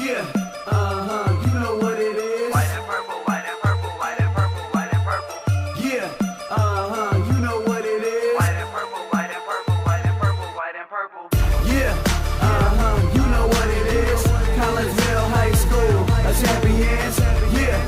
Yeah, you know what it is. White and purple, white and purple, white and purple, white and purple. Yeah, you know what it is. White and purple, white and purple, white and purple, white and purple. Yeah, you know what it is. Collegeville High School, a champions. Yeah,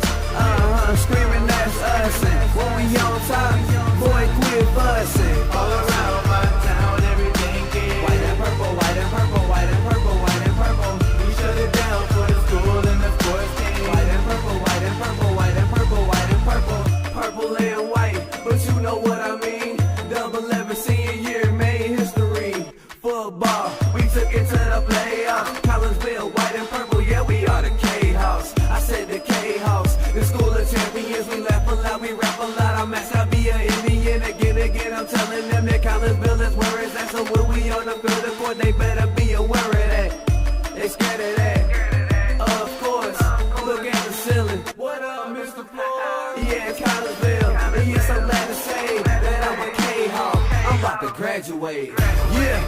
screaming that's us. And when we on top, boy, quit fussing. All around my town, everything is white and purple, white and purple, white and purple, white and purple. We shut it down for the school and the sports team. White and purple, white and purple, white and purple, white and purple. Purple and white, but you know what I mean. Double 11 senior year made history. Football, we took it to the playoffs. Collegeville, white and purple, yeah, we are the K-House. I said the K-House, the school of champions. We laugh a lot, we rap a lot. I'm at Sabia, Indian. Again, I'm telling them that Collegeville is where it's at. So when we on the field of court, they better be aware of that. They scared of that. Of course, look at the ceiling. What up, Mr. Floyd? Yeah, Collegeville. And yes, I'm glad to say that I'm a K-Hawk. I'm about to graduate. Yeah,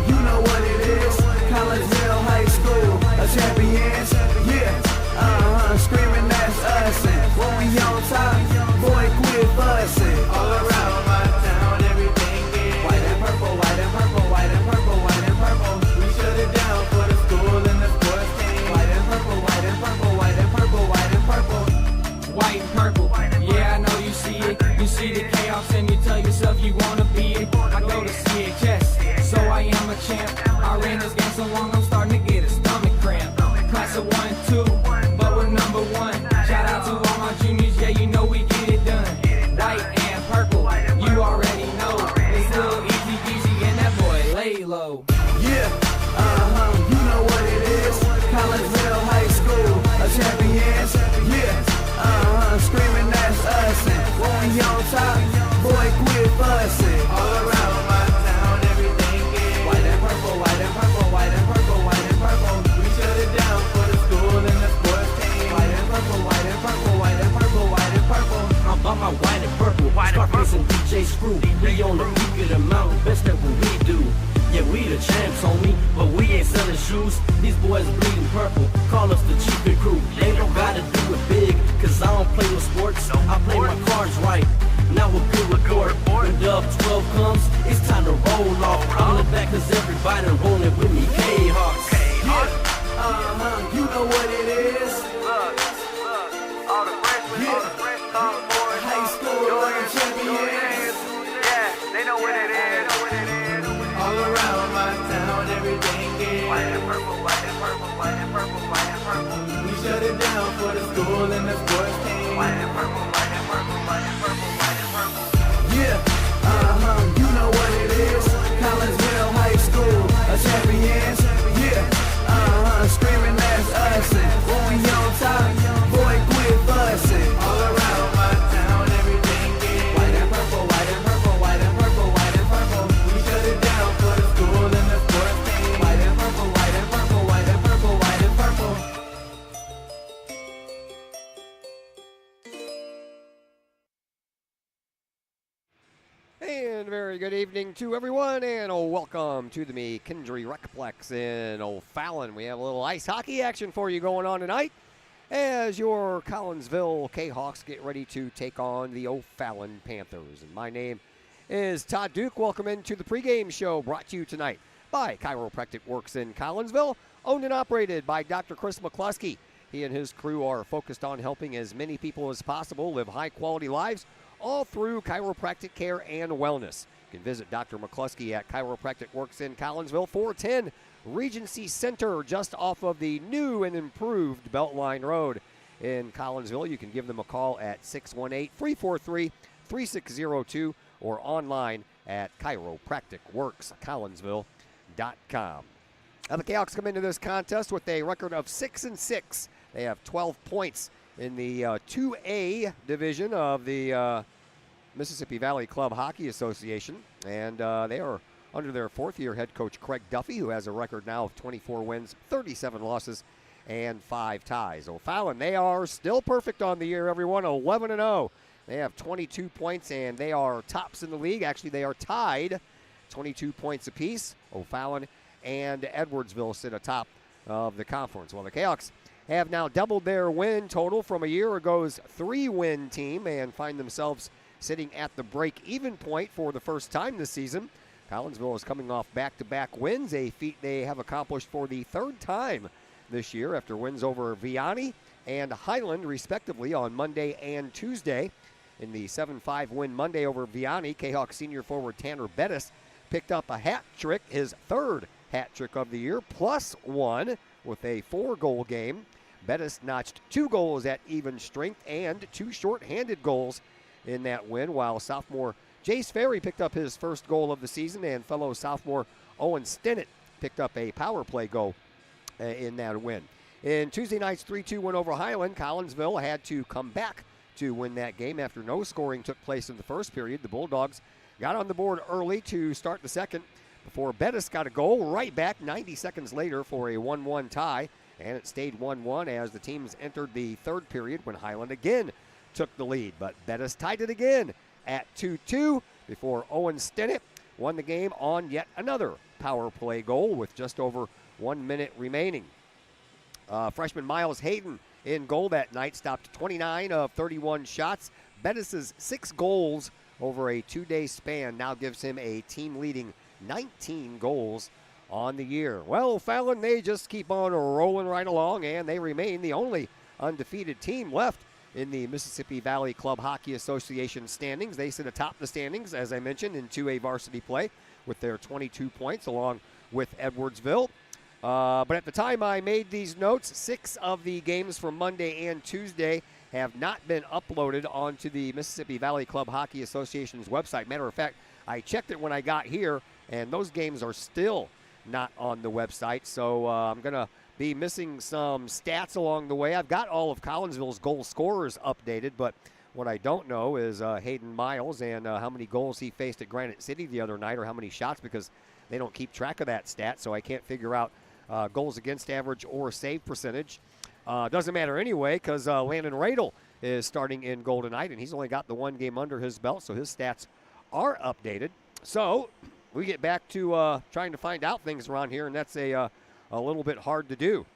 you know what it is. Collegeville High School, a champions. Yeah, screaming that's us. And when we on top, boy, quit fussing. All around my town, everything is white and purple, white and purple, white and purple, white and purple. We shut it down for the school and the sports team. White and purple, white and purple, white and purple, white and purple. White and purple, yeah, I know you see it. You see the chaos and you tell yourself you wanna be it. I go to CHS, so I am a champ. I ran this game so long I'm starting to get a stomach cramp. Class of 1, 2, but we're number 1. Shout out to all my juniors, yeah, you know we get it done. White and purple, you already know. It's a little easy peasy and that boy lay low. Yeah, you know what it is. Collegeville High School, a champions. Yeah, screaming that's us. And when we on top, boy, quit fussing. All around my town, everything is white and purple, white and purple, white and purple, white and purple. We shut it down for the school and the sports team. White and purple, white and purple, white and purple, white and purple. I'm about my white and purple, Scarface and DJ Screw. We on the peak of the mountain, best at what we do. Yeah, we the champs, homie, but we ain't selling shoes. These boys bleeding purple, call us the cheapest crew. They don't gotta do it big, cause I don't play no sports. I play my cards right. Now a good report. When Dub 12 comes, it's time to roll off. I'm the back cause everybody rolling with me. K-Hawks. Yeah, you know what it is. Look, all the freshmen, all the fresh sophomores, High school, Jordan, champions. yeah, they know what it is. All around my town, everything is White and purple, white and purple, white and purple, white and purple. we shut it down for the school and the sports team. White and purple, white and purple, white and purple, white and purple. Yeah, you know what it is. Collegeville High School, a champions. Yeah, screaming that's us. And when we on top, boy, quit fussing. All around my town, everything is white and purple, white and purple, white and purple, white and purple. We shut it down for the school and the sports team. White and purple, white and purple, white and purple, white and purple. And very good evening to everyone, and welcome to the McKendree Recplex in O'Fallon. We have a little ice hockey action for you going on tonight as your Collegeville K-Hawks get ready to take on the O'Fallon Panthers. And my name is Todd Duke. Welcome into the pregame show brought to you tonight by Chiropractic Works in Collegeville, owned and operated by Dr. Chris McCluskey. He and his crew are focused on helping as many people as possible live high-quality lives all through chiropractic care and wellness. You can visit Dr. McCluskey at Chiropractic Works in Collegeville, 410 Regency Center, just off of the new and improved Beltline Road in Collegeville. You can give them a call at 618-343-3602 or online at chiropracticworkscollegeville.com. Now the Kahawks come into this contest with a record of 6-6. They have 12 points in the 2A division of the Mississippi Valley Club Hockey Association. And they are under their fourth-year head coach, Craig Duffy, who has a record now of 24 wins, 37 losses, and 5 ties. O'Fallon, they are still perfect on the year, everyone, 11-0. They have 22 points, and they are tops in the league. Actually, they are tied 22 points apiece. O'Fallon and Edwardsville sit atop of the conference. Well, the Kahawks have now doubled their win total from a year ago's 3-win team and find themselves sitting at the break-even point for the first time this season. Collinsville is coming off back-to-back wins, a feat they have accomplished for the third time this year after wins over Vianney and Highland, respectively, on Monday and Tuesday. In the 7-5 win Monday over Vianney, Kahawk senior forward Tanner Bettis picked up a hat trick, his third hat trick of the year, plus one with a 4-goal game. Bettis notched 2 goals at even strength and 2 short-handed goals in that win, while sophomore Jace Ferry picked up his first goal of the season, and fellow sophomore Owen Stinnett picked up a power play goal in that win. In Tuesday night's 3-2 win over Highland, Collinsville had to come back to win that game after no scoring took place in the first period. The Bulldogs got on the board early to start the second before Bettis got a goal right back 90 seconds later for a 1-1 tie, and it stayed 1-1 as the teams entered the third period when Highland again took the lead. But Bettis tied it again at 2-2 before Owen Stinnett won the game on yet another power play goal with just over 1 minute remaining. Freshman Miles Hayden in goal that night stopped 29 of 31 shots. Bettis' 6 goals over a 2-day span now gives him a team-leading 19 goals on the year. Well, Fallon, they just keep on rolling right along, and they remain the only undefeated team left in the Mississippi Valley Club Hockey Association standings. They sit atop the standings, as I mentioned, in 2A varsity play with their 22 points along with Edwardsville. But at the time I made these notes, 6 of the games from Monday and Tuesday have not been uploaded onto the Mississippi Valley Club Hockey Association's website. Matter of fact, I checked it when I got here, and those games are still not on the website. So I'm going to be missing some stats along the way. I've got all of Collinsville's goal scorers updated, but what I don't know is Hayden Miles and how many goals he faced at Granite City the other night, or how many shots, because they don't keep track of that stat, so I can't figure out goals against average or save percentage. Doesn't matter anyway, because Landon Radel is starting in goal tonight, and he's only got the 1 game under his belt, so his stats are updated. So we get back to trying to find out things around here, and that's a little bit hard to do.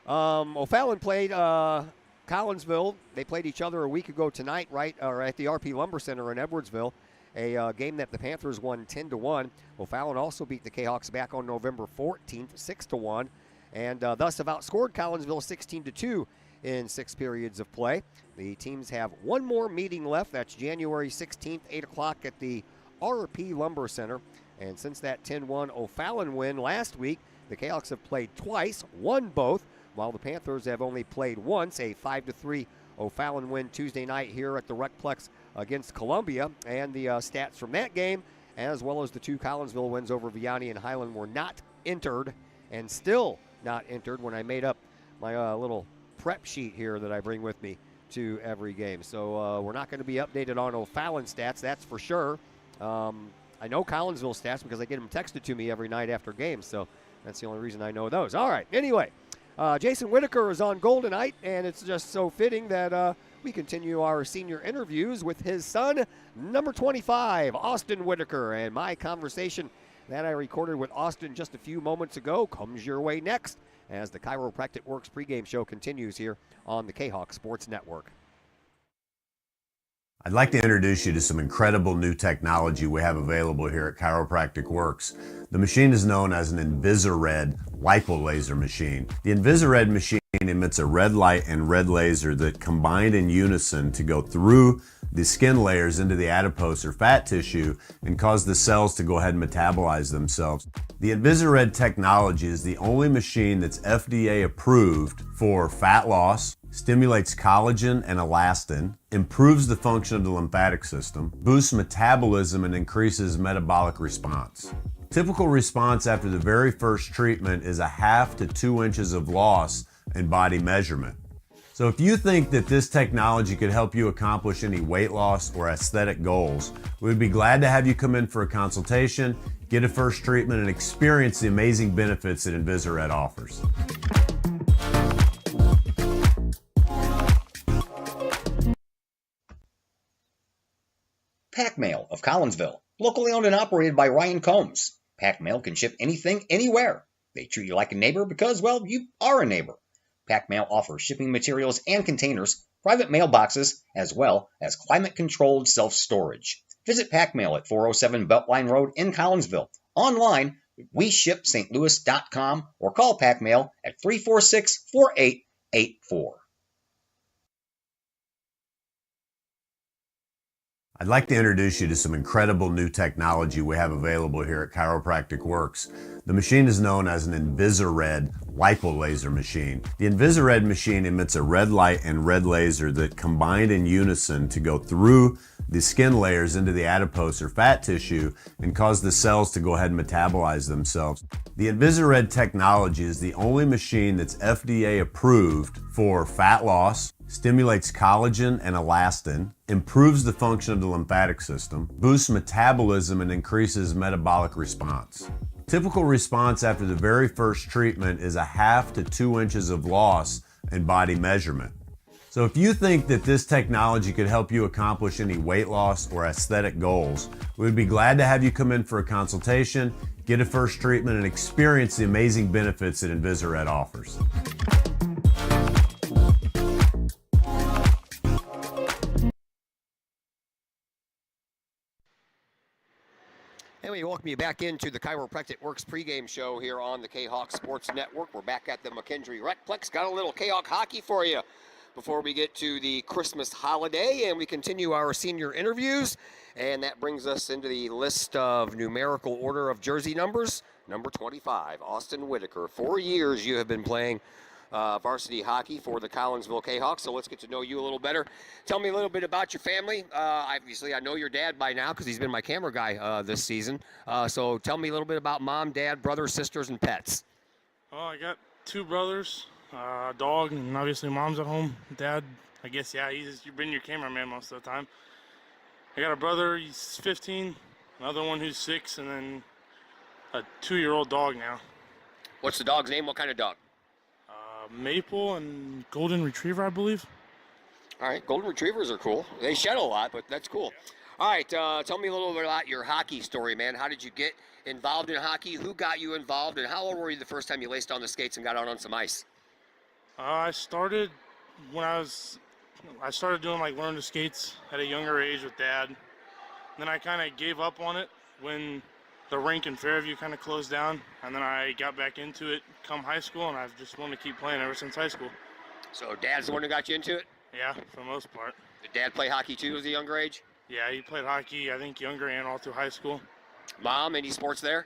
O'Fallon played Collinsville. They played each other a week ago tonight, right, or at the RP Lumber Center in Edwardsville, a game that the Panthers won 10-1. O'Fallon also beat the Kahawks back on November 14th, 6-1, and thus have outscored Collinsville 16-2 in 6 periods of play. The teams have one more meeting left. That's January 16th, 8 o'clock at the RP Lumber Center. And since that 10-1 O'Fallon win last week, the Kahawks have played twice, won both, while the Panthers have only played once, a 5-3 O'Fallon win Tuesday night here at the Recplex against Columbia. And the stats from that game, as well as the 2 Collinsville wins over Vianney and Highland, were not entered, and still not entered when I made up my little prep sheet here that I bring with me to every game. So we're not going to be updated on O'Fallon stats, that's for sure. I know Collinsville stats because I get them texted to me every night after games, so that's the only reason I know those. All right, anyway, Jason Whitaker is on goal tonight, and it's just so fitting that we continue our senior interviews with his son, number 25, Austin Whitaker. And my conversation that I recorded with Austin just a few moments ago comes your way next as the Chiropractic Works pregame show continues here on the Kahawk Sports Network. I'd like to introduce you to some incredible new technology we have available here at Chiropractic Works. The machine is known as an Invisired lipolaser machine. The Invisired machine emits a red light and red laser that combine in unison to go through the skin layers into the adipose or fat tissue and cause the cells to go ahead and metabolize themselves. The Invisired technology is the only machine that's FDA approved for fat loss, stimulates collagen and elastin, improves the function of the lymphatic system, boosts metabolism, and increases metabolic response. Typical response after the very first treatment is 1/2 to 2 inches of loss in body measurement. So if you think that this technology could help you accomplish any weight loss or aesthetic goals, we'd be glad to have you come in for a consultation, get a first treatment, and experience the amazing benefits that Invisired offers. Pack Mail of Collinsville, locally owned and operated by Ryan Combs. Pack Mail can ship anything, anywhere. They treat you like a neighbor because, well, you are a neighbor. Pack Mail offers shipping materials and containers, private mailboxes, as well as climate-controlled self-storage. Visit Pack Mail at 407 Beltline Road in Collinsville. Online, WeShipSt.Louis.com or call Pack Mail at 346-4884. I'd like to introduce you to some incredible new technology we have available here at Chiropractic Works. The machine is known as an InvisiRed lipolaser machine. The InvisiRed machine emits a red light and red laser that combine in unison to go through the skin layers into the adipose or fat tissue and cause the cells to go ahead and metabolize themselves. The InvisiRed technology is the only machine that's FDA approved for fat loss, stimulates collagen and elastin, improves the function of the lymphatic system, boosts metabolism, and increases metabolic response. Typical response after the very first treatment is 1/2 to 2 inches of loss in body measurement. So if you think that this technology could help you accomplish any weight loss or aesthetic goals, we would be glad to have you come in for a consultation, get a first treatment, and experience the amazing benefits that InvisiRed offers. And we welcome you back into the Chiropractic Works pregame show here on the Kahok Sports Network. We're back at the McKendree Recplex. Got a little Kahok hockey for you before we get to the Christmas holiday, and we continue our senior interviews. And that brings us into the list of numerical order of jersey numbers. Number 25, Austin Whitaker. 4 years you have been playing varsity hockey for the Collinsville Kahawks, so let's get to know you a little better. Tell me a little bit about your family. Obviously, I know your dad by now because he's been my camera guy this season. So tell me a little bit about mom, dad, brothers, sisters, and pets. Oh, I got 2 brothers, a dog, and obviously mom's at home. Dad, I guess, yeah, you've been your cameraman most of the time. I got a brother, he's 15, another one who's 6, and then a 2-year-old dog now. What's the dog's name? What kind of dog? Maple and golden retriever, I believe. All right, golden retrievers are cool. They shed a lot, but that's cool. All right, tell me a little bit about your hockey story, man. How did you get involved in hockey? Who got you involved? And how old were you the first time you laced on the skates and got out on some ice? I started when I started doing like learn the skates at a younger age with Dad. Then I kind of gave up on it when the rink in Fairview kind of closed down, and then I got back into it come high school, and I've just wanted to keep playing ever since high school. So Dad's the one who got you into it? Yeah, for the most part. Did Dad play hockey too at a younger age? Yeah, he played hockey, I think, younger and all through high school. Mom, any sports there?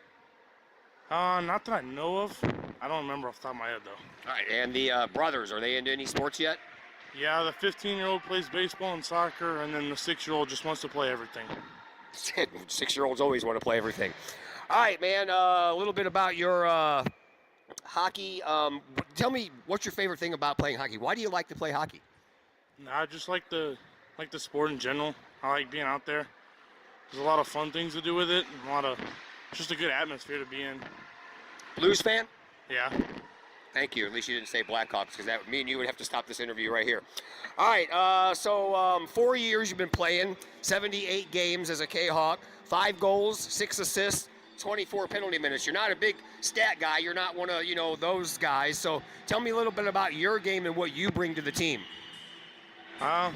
Not that I know of. I don't remember off the top of my head, though. All right, and the brothers, are they into any sports yet? Yeah, the 15-year-old plays baseball and soccer, and then the 6-year-old just wants to play everything. 6-year-olds always want to play everything. All right, man, a little bit about your hockey. Tell me, what's your favorite thing about playing hockey? Why do you like to play hockey? I just like the sport in general. I like being out there. There's a lot of fun things to do with it, and just a good atmosphere to be in. Blues fan? Yeah. Thank you. At least you didn't say Blackhawks, because me and you would have to stop this interview right here. All right, so 4 years you've been playing, 78 games as a Kahawk, 5 goals, 6 assists, 24 penalty minutes. You're not a big stat guy. You're not one of, those guys. So tell me a little bit about your game and what you bring to the team. Well,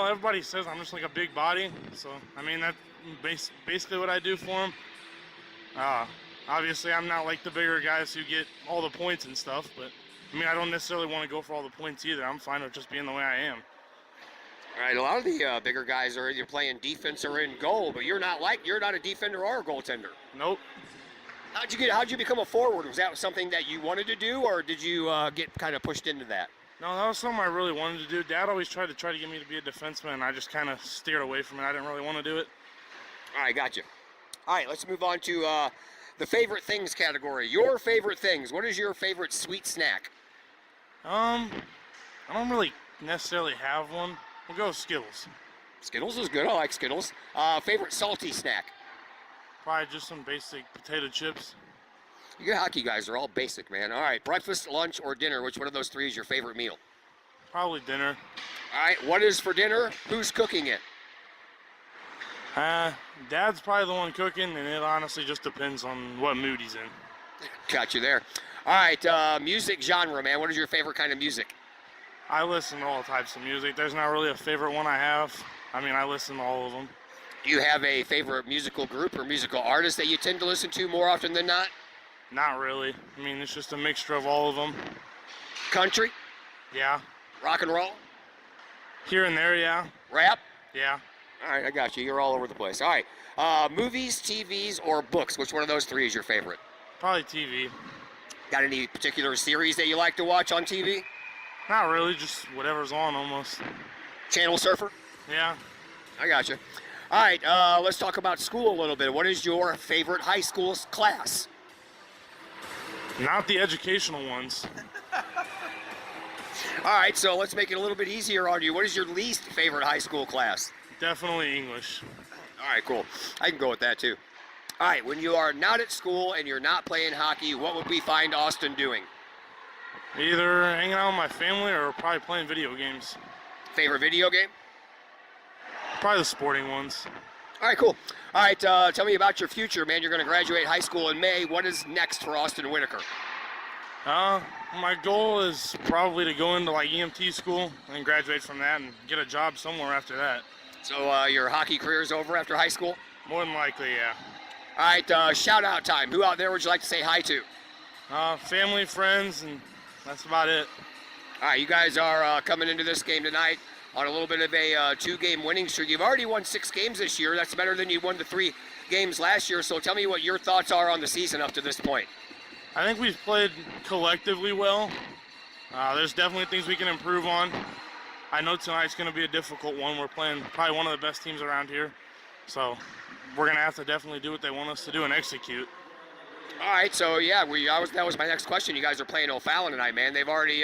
everybody says I'm just like a big body. So, I mean, that's basically what I do for them. Obviously, I'm not like the bigger guys who get all the points and stuff. But, I mean, I don't necessarily want to go for all the points either. I'm fine with just being the way I am. All right, a lot of the bigger guys are either playing defense or in goal, but you're not a defender or a goaltender. Nope. How'd you become a forward? Was that something that you wanted to do, or did you get kind of pushed into that? No, that was something I really wanted to do. Dad always tried to get me to be a defenseman, and I just kind of steered away from it. I didn't really want to do it. All right, gotcha. All right, let's move on to the favorite things category. Your favorite things. What is your favorite sweet snack? I don't really necessarily have one. We'll go with Skittles. Skittles is good. I like Skittles. Favorite salty snack? Probably just some basic potato chips. You hockey guys are all basic, man. All right, breakfast, lunch, or dinner, which one of those three is your favorite meal? Probably dinner. All right, what is for dinner? Who's cooking it? Dad's probably the one cooking, and it honestly just depends on what mood he's in. Got you there. All right, music genre, man. What is your favorite kind of music? I listen to all types of music. There's not really a favorite one I have. I mean, I listen to all of them. Do you have a favorite musical group or musical artist that you tend to listen to more often than not? Not really. I mean, it's just a mixture of all of them. Country? Yeah. Rock and roll? Here and there, yeah. Rap? Yeah. All right, I got you. You're all over the place. All right. Movies, TVs, or books? Which one of those three is your favorite? Probably TV. Got any particular series that you like to watch on TV? Not really, just whatever's on almost. Channel surfer? Yeah. I got you. All right, let's talk about school a little bit. What is your favorite high school class? Not the educational ones. All right, so let's make it a little bit easier on you. What is your least favorite high school class? Definitely English. All right, cool. I can go with that too. All right, when you are not at school and you're not playing hockey, what would we find Austin doing? Either hanging out with my family or probably playing video games. Favorite video game? Probably the sporting ones. All right, cool. All right, tell me about your future, man. You're going to graduate high school in May. What is next for Austin Whitaker? My goal is probably to go into like EMT school and graduate from that and get a job somewhere after that. So your hockey career is over after high school? More than likely, yeah. All right, shout out time. Who out there would you like to say hi to? Family, friends, and that's about it. All right, you guys are coming into this game tonight on a little bit of a two-game winning streak. You've already won 6 games this year. That's better than you won the 3 games last year. So tell me what your thoughts are on the season up to this point. I think we've played collectively well. There's definitely things we can improve on. I know tonight's going to be a difficult one. We're playing probably one of the best teams around here. So we're going to have to definitely do what they want us to do and execute. All right, so yeah, that was my next question. You guys are playing O'Fallon tonight, man. They've already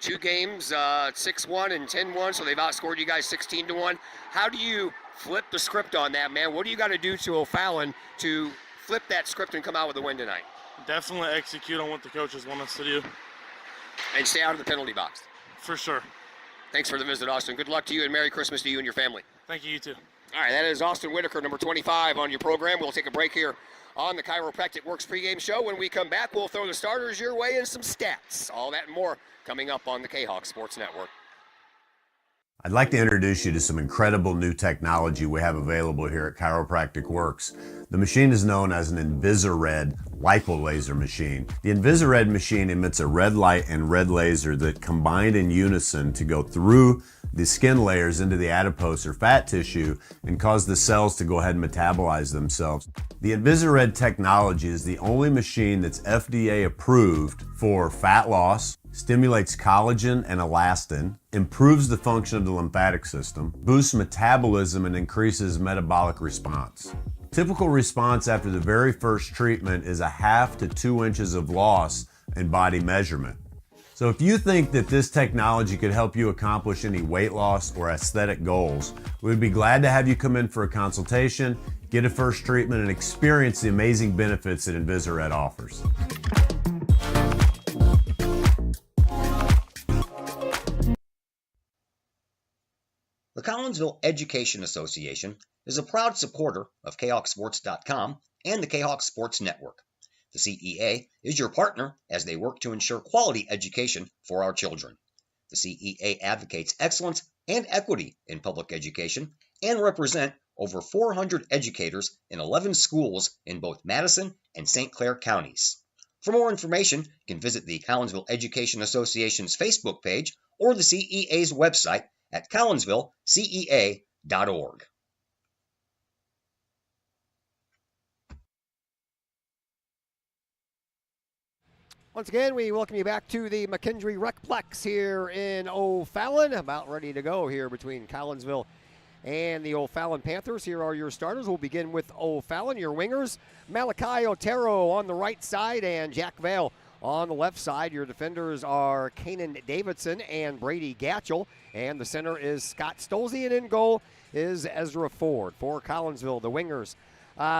2 games, 6-1 and 10-1, so they've outscored you guys 16-1. How do you flip the script on that, man? What do you got to do to O'Fallon to flip that script and come out with a win tonight? Definitely execute on what the coaches want us to do. And stay out of the penalty box. For sure. Thanks for the visit, Austin. Good luck to you and Merry Christmas to you and your family. Thank you, you too. All right, that is Austin Whitaker, number 25 on your program. We'll take a break here on the Chiropractic Works pregame show. When we come back, we'll throw the starters your way and some stats. All that and more coming up on the Kahok Sports Network. I'd like to introduce you to some incredible new technology we have available here at Chiropractic Works. The machine is known as an InvisiRed lipolaser machine. The InvisiRed machine emits a red light and red laser that combine in unison to go through the skin layers into the adipose or fat tissue and cause the cells to go ahead and metabolize themselves. The InvisiRed technology is the only machine that's FDA approved for fat loss, stimulates collagen and elastin, improves the function of the lymphatic system, boosts metabolism, and increases metabolic response. Typical response after the very first treatment is 1/2 to 2 inches of loss in body measurement. So if you think that this technology could help you accomplish any weight loss or aesthetic goals, we'd be glad to have you come in for a consultation, get a first treatment, and experience the amazing benefits that InvisiRed offers. The Collinsville Education Association is a proud supporter of KahokSports.com and the Kahok Sports Network. The CEA is your partner as they work to ensure quality education for our children. The CEA advocates excellence and equity in public education and represent over 400 educators in 11 schools in both Madison and St. Clair counties. For more information, you can visit the Collinsville Education Association's Facebook page or the CEA's website at collinsvillecea.org. Once again, we welcome you back to the McKendree Recplex here in O'Fallon. About ready to go here between Collinsville and the O'Fallon Panthers. Here are your starters. We'll begin with O'Fallon. Your wingers, Malachi Otero on the right side and Jack Vale on the left side. Your defenders are Kanan Davidson and Brady Gatchell. And the center is Scott Stolze. And in goal is Ezra Ford. For Collinsville, the wingers,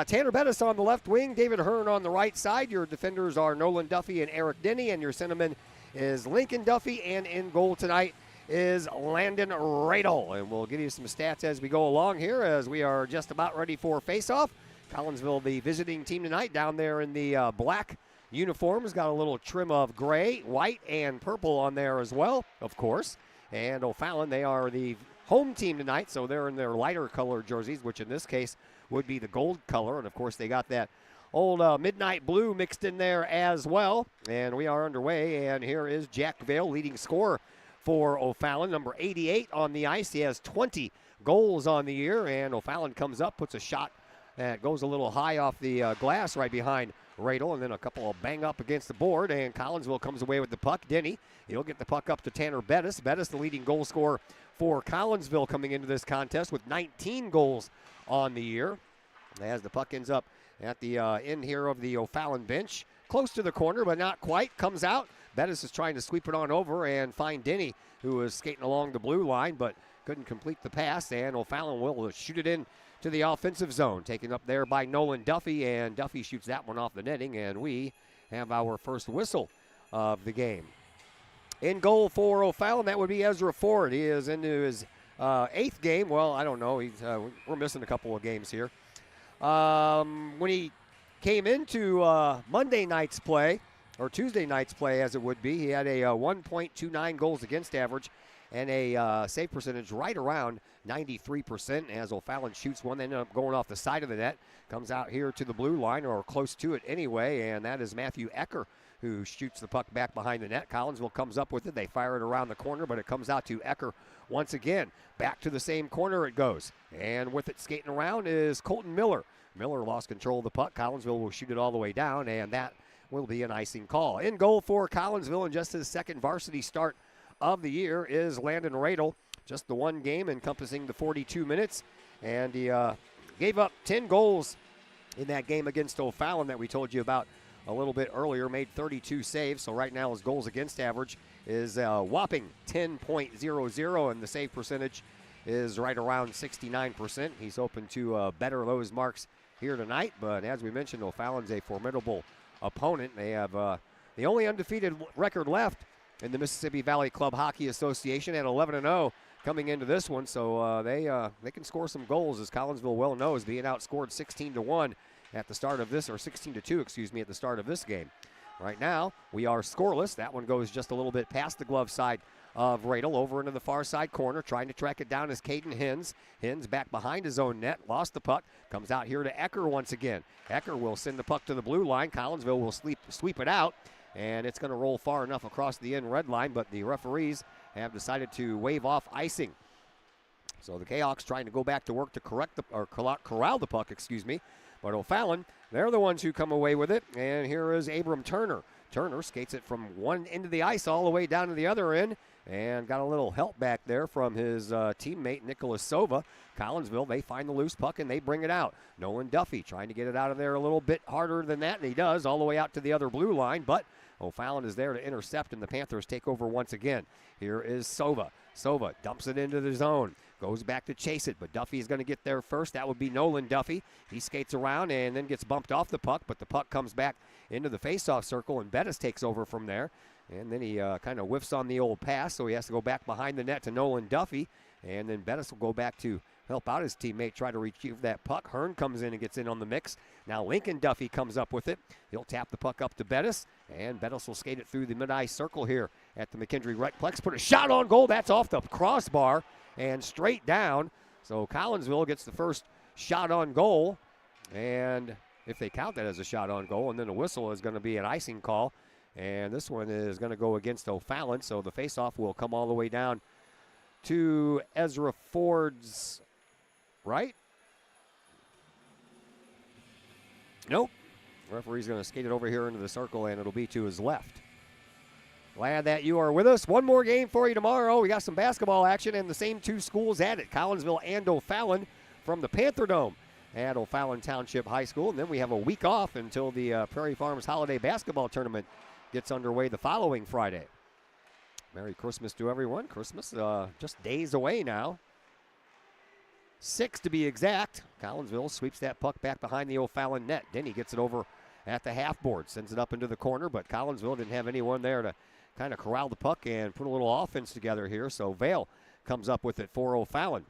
Tanner Bettis on the left wing, David Hearn on the right side. Your defenders are Nolan Duffy and Eric Denny. And your centerman is Lincoln Duffy. And in goal tonight is Landon Radel. And we'll give you some stats as we go along here as we are just about ready for face-off. Collinsville, the visiting team tonight, down there in the black uniforms. Got a little trim of gray, white, and purple on there as well, of course. And O'Fallon, they are the home team tonight, so they're in their lighter color jerseys, which in this case would be the gold color. And, of course, they got that old midnight blue mixed in there as well. And we are underway, and here is Jack Vale, leading scorer for O'Fallon, number 88 on the ice. He has 20 goals on the year, and O'Fallon comes up, puts a shot that goes a little high off the glass right behind Radel, and then a couple of bang up against the board, and Collinsville comes away with the puck. Denny, he'll get the puck up to Tanner Bettis. Bettis, the leading goal scorer for Collinsville coming into this contest with 19 goals on the year. As the puck ends up at the end here of the O'Fallon bench, close to the corner, but not quite, comes out. Bettis is trying to sweep it on over and find Denny, who is skating along the blue line, but couldn't complete the pass, and O'Fallon will shoot it in to the offensive zone. Taken up there by Nolan Duffy, and Duffy shoots that one off the netting, and we have our first whistle of the game. In goal for O'Fallon, that would be Ezra Ford. He is into his 8th game. Well, I don't know. We're missing a couple of games here. When he came into Monday night's play, or Tuesday night's play as it would be, he had a 1.29 goals against average and a save percentage right around 93%. As O'Fallon shoots one, they ended up going off the side of the net. Comes out here to the blue line, or close to it anyway, and that is Matthew Ecker, who shoots the puck back behind the net. Collinsville comes up with it. They fire it around the corner, but it comes out to Ecker once again. Back to the same corner it goes. And with it skating around is Colton Miller. Miller lost control of the puck. Collinsville will shoot it all the way down, and that will be an icing call. In goal for Collinsville, in just his second varsity start of the year, is Landon Radel. Just the one game encompassing the 42 minutes. And he gave up 10 goals in that game against O'Fallon that we told you about a little bit earlier. Made 32 saves. So right now his goals against average is a whopping 10.00, and the save percentage is right around 69%. He's hoping to better those marks here tonight. But as we mentioned, O'Fallon's a formidable opponent. They have the only undefeated record left in the Mississippi Valley Club Hockey Association at 11-0 coming into this one. So they can score some goals, as Collinsville well knows, being outscored 16-1 at the start of this, or 16-2, excuse me, at the start of this game. Right now, we are scoreless. That one goes just a little bit past the glove side of Radel, over into the far side corner. Trying to track it down is Caden Hins. Hins back behind his own net, lost the puck, comes out here to Ecker once again. Ecker will send the puck to the blue line. Collinsville will sweep it out, and it's going to roll far enough across the end red line, but the referees have decided to wave off icing. So the Kahawks trying to go back to work to corral the puck, excuse me. But O'Fallon, they're the ones who come away with it. And here is Abram Turner. Turner skates it from one end of the ice all the way down to the other end, and got a little help back there from his teammate Nicholas Sova. Collinsville, they find the loose puck and they bring it out. Nolan Duffy trying to get it out of there a little bit harder than that, and he does, all the way out to the other blue line. But O'Fallon is there to intercept, and the Panthers take over once again. Here is Sova. Sova dumps it into the zone. Goes back to chase it, but Duffy is going to get there first. That would be Nolan Duffy. He skates around and then gets bumped off the puck, but the puck comes back into the faceoff circle, and Bettis takes over from there. And then he kind of whiffs on the old pass, so he has to go back behind the net to Nolan Duffy. And then Bettis will go back to help out his teammate, try to retrieve that puck. Hearn comes in and gets in on the mix. Now Lincoln Duffy comes up with it. He'll tap the puck up to Bettis, and Bettis will skate it through the mid-ice circle here at the McKendree Recplex. Put a shot on goal. That's off the crossbar and straight down. So Collinsville gets the first shot on goal, and if they count that as a shot on goal, and then a whistle is going to be an icing call, and this one is going to go against O'Fallon. So the faceoff will come all the way down to Ezra Ford's right. Nope. Referee's going to skate it over here into the circle, and it'll be to his left. Glad that you are with us. One more game for you tomorrow. We got some basketball action, and the same two schools at it, Collinsville and O'Fallon, from the Panther Dome at O'Fallon Township High School. And then we have a week off until the Prairie Farms Holiday Basketball Tournament gets underway the following Friday. Merry Christmas to everyone. Christmas just days away now. 6 to be exact. Collinsville sweeps that puck back behind the O'Fallon net. Denny gets it over at the half board, sends it up into the corner, but Collinsville didn't have anyone there to kind of corral the puck and put a little offense together here. So Vale comes up with it for O'Fallon.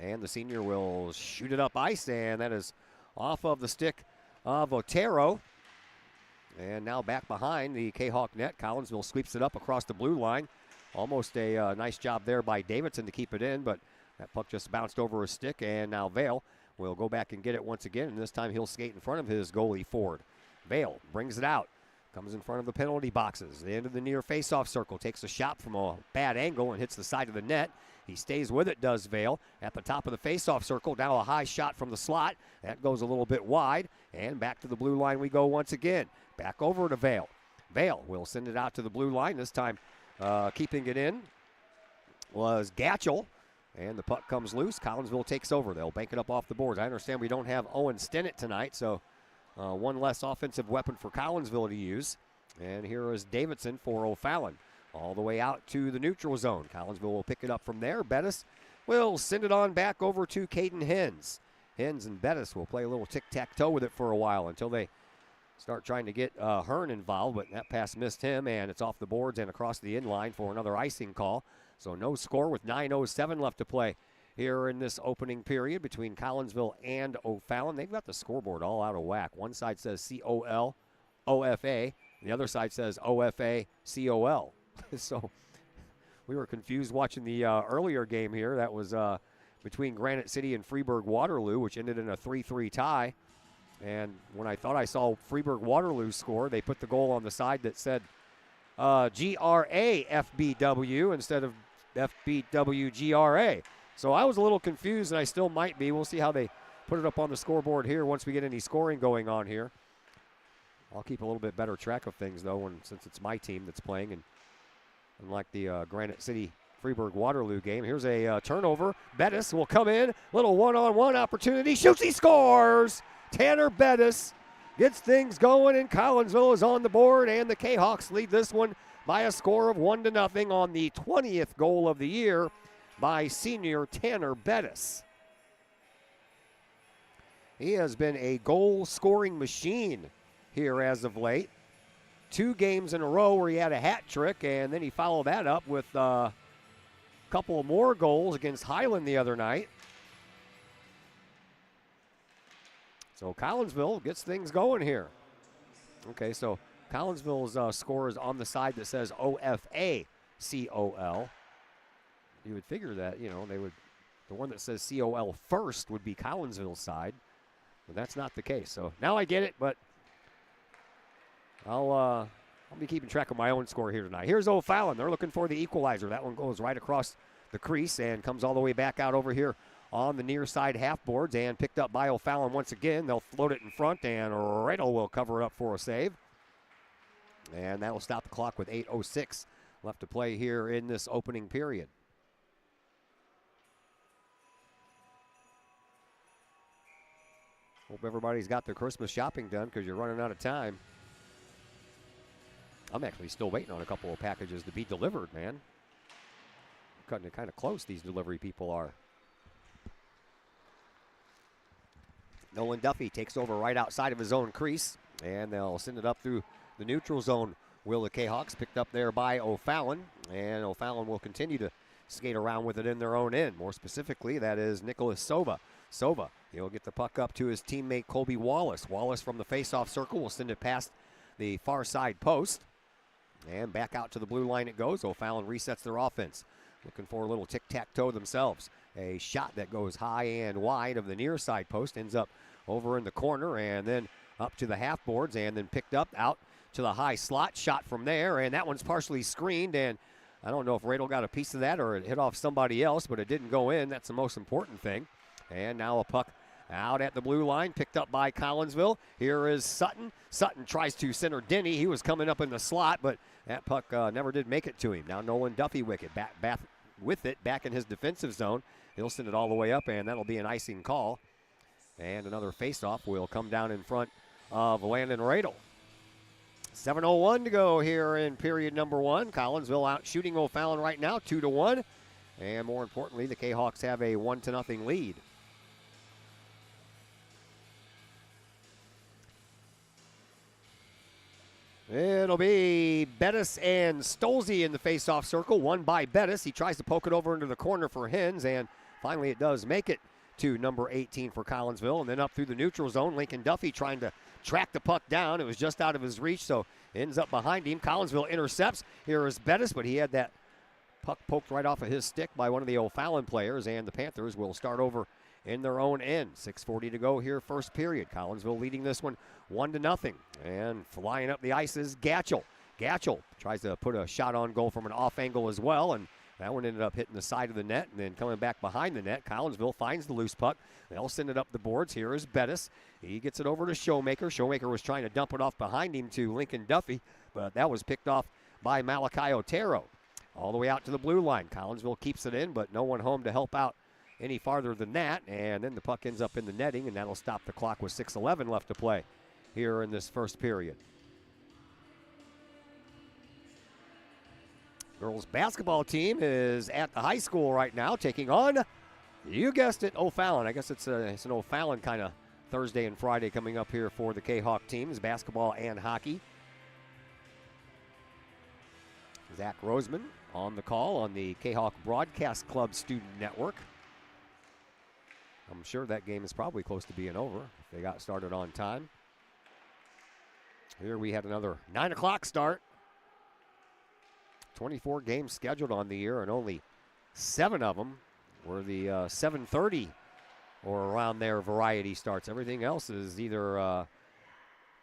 And the senior will shoot it up ice, and that is off of the stick of Otero. And now back behind the Kahok net. Collinsville sweeps it up across the blue line. Almost a nice job there by Davidson to keep it in, but that puck just bounced over his stick, and now Vale will go back and get it once again, and this time he'll skate in front of his goalie Ford. Vale brings it out, comes in front of the penalty boxes. The end of the near face-off circle, takes a shot from a bad angle and hits the side of the net. He stays with it, does Vale. At the top of the face-off circle, now a high shot from the slot. That goes a little bit wide, and back to the blue line we go once again. Back over to Vale. Vale will send it out to the blue line. This time keeping it in was Gatchel, and the puck comes loose. Collinsville takes over. They'll bank it up off the boards. I understand we don't have Owen Stennett tonight, so one less offensive weapon for Collinsville to use. And here is Davidson for O'Fallon. All the way out to the neutral zone. Collinsville will pick it up from there. Bettis will send it on back over to Caden Hens. Hens and Bettis will play a little tic-tac-toe with it for a while until they start trying to get Hearn involved, but that pass missed him, and it's off the boards and across the inline for another icing call. So no score with 9:07 left to play here in this opening period between Collinsville and O'Fallon. They've got the scoreboard all out of whack. One side says COL-OFA. The other side says OFA-COL. So we were confused watching the earlier game here. That was between Granite City and Freeburg Waterloo, which ended in a 3-3 tie. And when I thought I saw Freeburg Waterloo score, they put the goal on the side that said GRA-FBW instead of FBW-GRA. So I was a little confused, and I still might be. We'll see how they put it up on the scoreboard here once we get any scoring going on here. I'll keep a little bit better track of things, though, since it's my team that's playing. And unlike the Granite City Freeburg Waterloo game, here's a turnover. Bettis will come in. Little one-on-one opportunity. Shoots, he scores! Tanner Bettis gets things going, and Collinsville is on the board, and the Kahawks lead this one by a score of 1-0 on the 20th goal of the year by senior Tanner Bettis. He has been a goal-scoring machine here as of late. 2 games in a row where he had a hat trick, and then he followed that up with a couple more goals against Highland the other night. So Collinsville gets things going here. Okay, so Collinsville's score is on the side that says OFA-COL. You would figure that, they would, the one that says COL first would be Collinsville's side, but that's not the case. So now I get it, but I'll be keeping track of my own score here tonight. Here's O'Fallon. They're looking for the equalizer. That one goes right across the crease and comes all the way back out over here on the near side half boards and picked up by O'Fallon once again. They'll float it in front, and Riddle will cover it up for a save. And that will stop the clock with 8:06 left to play here in this opening period. Hope everybody's got their Christmas shopping done because you're running out of time. I'm actually still waiting on a couple of packages to be delivered, man. Cutting it kind of close, these delivery people are. Nolan Duffy takes over right outside of his own crease, and they'll send it up through the neutral zone. Will the Kahawks picked up there by O'Fallon, and O'Fallon will continue to skate around with it in their own end. More specifically, that is Nicholas Sova. Sova, he'll get the puck up to his teammate Colby Wallace. Wallace from the face-off circle will send it past the far side post, and back out to the blue line it goes. O'Fallon resets their offense, looking for a little tic-tac-toe themselves. A shot that goes high and wide of the near side post ends up over in the corner and then up to the half boards and then picked up out to the high slot. Shot from there, and that one's partially screened, and I don't know if Radel got a piece of that or it hit off somebody else, but it didn't go in. That's the most important thing. And now a puck out at the blue line, picked up by Collinsville. Here is Sutton. Sutton tries to center Denny. He was coming up in the slot, but that puck never did make it to him. Now Nolan Duffy back with it, back in his defensive zone. He'll send it all the way up, and that'll be an icing call. And another faceoff will come down in front of Landon Radel. 7:01 to go here in period number 1. Collinsville out shooting O'Fallon right now, 2-1. And more importantly, the Kahawks have a 1-0 lead. It'll be Bettis and Stolze in the face-off circle, one by Bettis. He tries to poke it over into the corner for Hens, and finally it does make it to number 18 for Collinsville. And then up through the neutral zone, Lincoln Duffy trying to track the puck down. It was just out of his reach, so ends up behind him. Collinsville intercepts. Here is Bettis, but he had that puck poked right off of his stick by one of the O'Fallon players, and the Panthers will start over in their own end. 6:40 to go here, first period. Collinsville leading this one 1-0. And flying up the ice is Gatchell. Gatchell tries to put a shot on goal from an off angle as well, and that one ended up hitting the side of the net and then coming back behind the net. Collinsville finds the loose puck. They'll send it up the boards. Here is Bettis. He gets it over to Showmaker. Showmaker was trying to dump it off behind him to Lincoln Duffy, but that was picked off by Malachi Otero. All the way out to the blue line. Collinsville keeps it in, but no one home to help out any farther than that. And then the puck ends up in the netting, and that'll stop the clock with 6:11 left to play here in this first period. Girls basketball team is at the high school right now, taking on, you guessed it, O'Fallon. I guess it's an O'Fallon kind of Thursday and Friday coming up here for the Kahok teams, basketball and hockey. Zach Roseman on the call on the Kahok Broadcast Club Student Network. I'm sure that game is probably close to being over if they got started on time. Here we had another 9 o'clock start. 24 games scheduled on the year, and only 7 of them were the 7:30 or around there variety starts. Everything else is either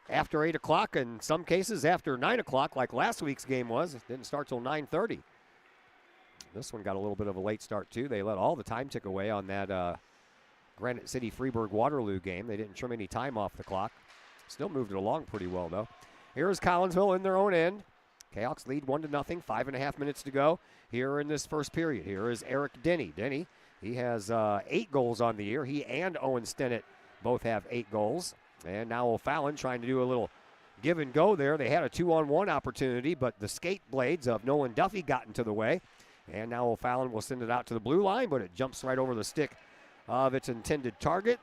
after 8 o'clock, in some cases after 9 o'clock, like last week's game was. It didn't start till 9:30. This one got a little bit of a late start, too. They let all the time tick away on that Granite City Freeburg Waterloo game. They didn't trim any time off the clock. Still moved it along pretty well, though. Here's Collinsville in their own end. Kahawks lead 1-0, 5.5 minutes to go here in this first period. Here is Eric Denny. Denny, he has 8 goals on the year. He and Owen Stennett both have 8 goals. And now O'Fallon trying to do a little give and go there. They had a 2-on-1 opportunity, but the skate blades of Nolan Duffy got into the way. And now O'Fallon will send it out to the blue line, but it jumps right over the stick of its intended target.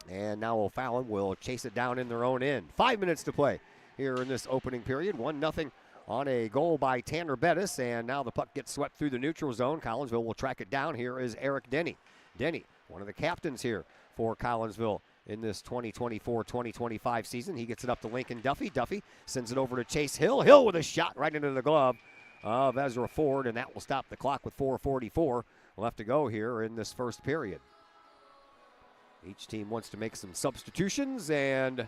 And now O'Fallon will chase it down in their own end. 5 minutes to play here in this opening period. 1-0 on a goal by Tanner Bettis, and now the puck gets swept through the neutral zone. Collinsville will track it down. Here is Eric Denny. Denny, one of the captains here for Collinsville in this 2024-2025 season. He gets it up to Lincoln Duffy. Duffy sends it over to Chase Hill. Hill with a shot right into the glove of Ezra Ford, and that will stop the clock with 4:44 left to go here in this first period. Each team wants to make some substitutions, and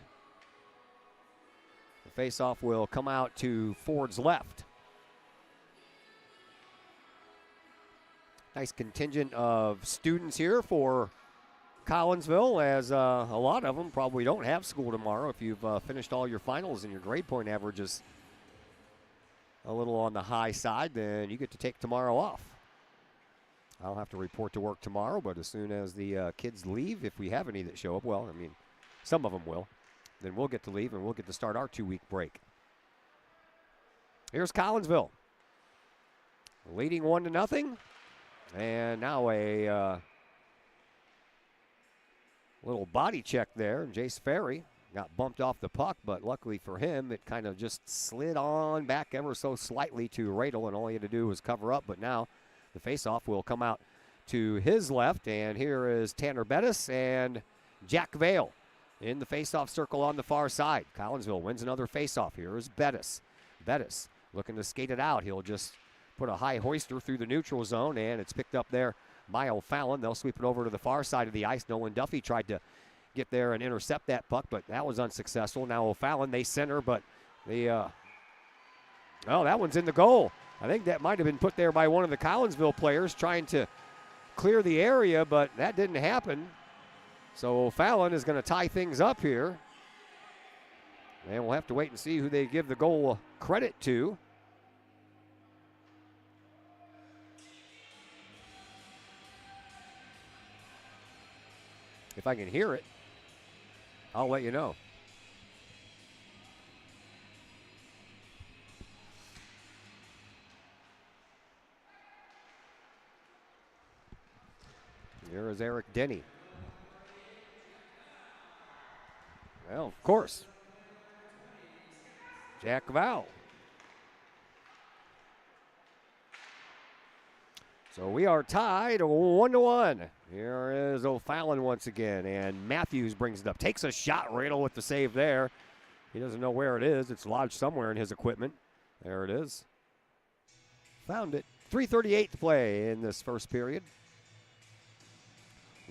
the faceoff will come out to Ford's left. Nice contingent of students here for Collinsville, as a lot of them probably don't have school tomorrow. If you've finished all your finals and your grade point average is a little on the high side, then you get to take tomorrow off. I'll have to report to work tomorrow, but as soon as the kids leave, if we have any that show up, well, I mean, some of them will, then we'll get to leave and we'll get to start our 2-week break. Here's Collinsville, leading 1-0, and now a little body check there. Jace Ferry got bumped off the puck, but luckily for him, it kind of just slid on back ever so slightly to Radel, and all he had to do was cover up. But now the faceoff will come out to his left, and here is Tanner Bettis and Jack Vale in the faceoff circle on the far side. Collinsville wins another faceoff. Here is Bettis. Bettis looking to skate it out. He'll just put a high hoister through the neutral zone, and it's picked up there by O'Fallon. They'll sweep it over to the far side of the ice. Nolan Duffy tried to get there and intercept that puck, but that was unsuccessful. Now O'Fallon, they center, but the that one's in the goal. I think that might have been put there by one of the Collinsville players trying to clear the area, but that didn't happen. So O'Fallon is going to tie things up here. And we'll have to wait and see who they give the goal credit to. If I can hear it, I'll let you know. Here is Eric Denny. Well, of course. Jack Val. So we are tied 1-1. Here is O'Fallon once again, and Matthews brings it up. Takes a shot, Radel with the save there. He doesn't know where it is. It's lodged somewhere in his equipment. There it is. Found it. 3:38 to play in this first period.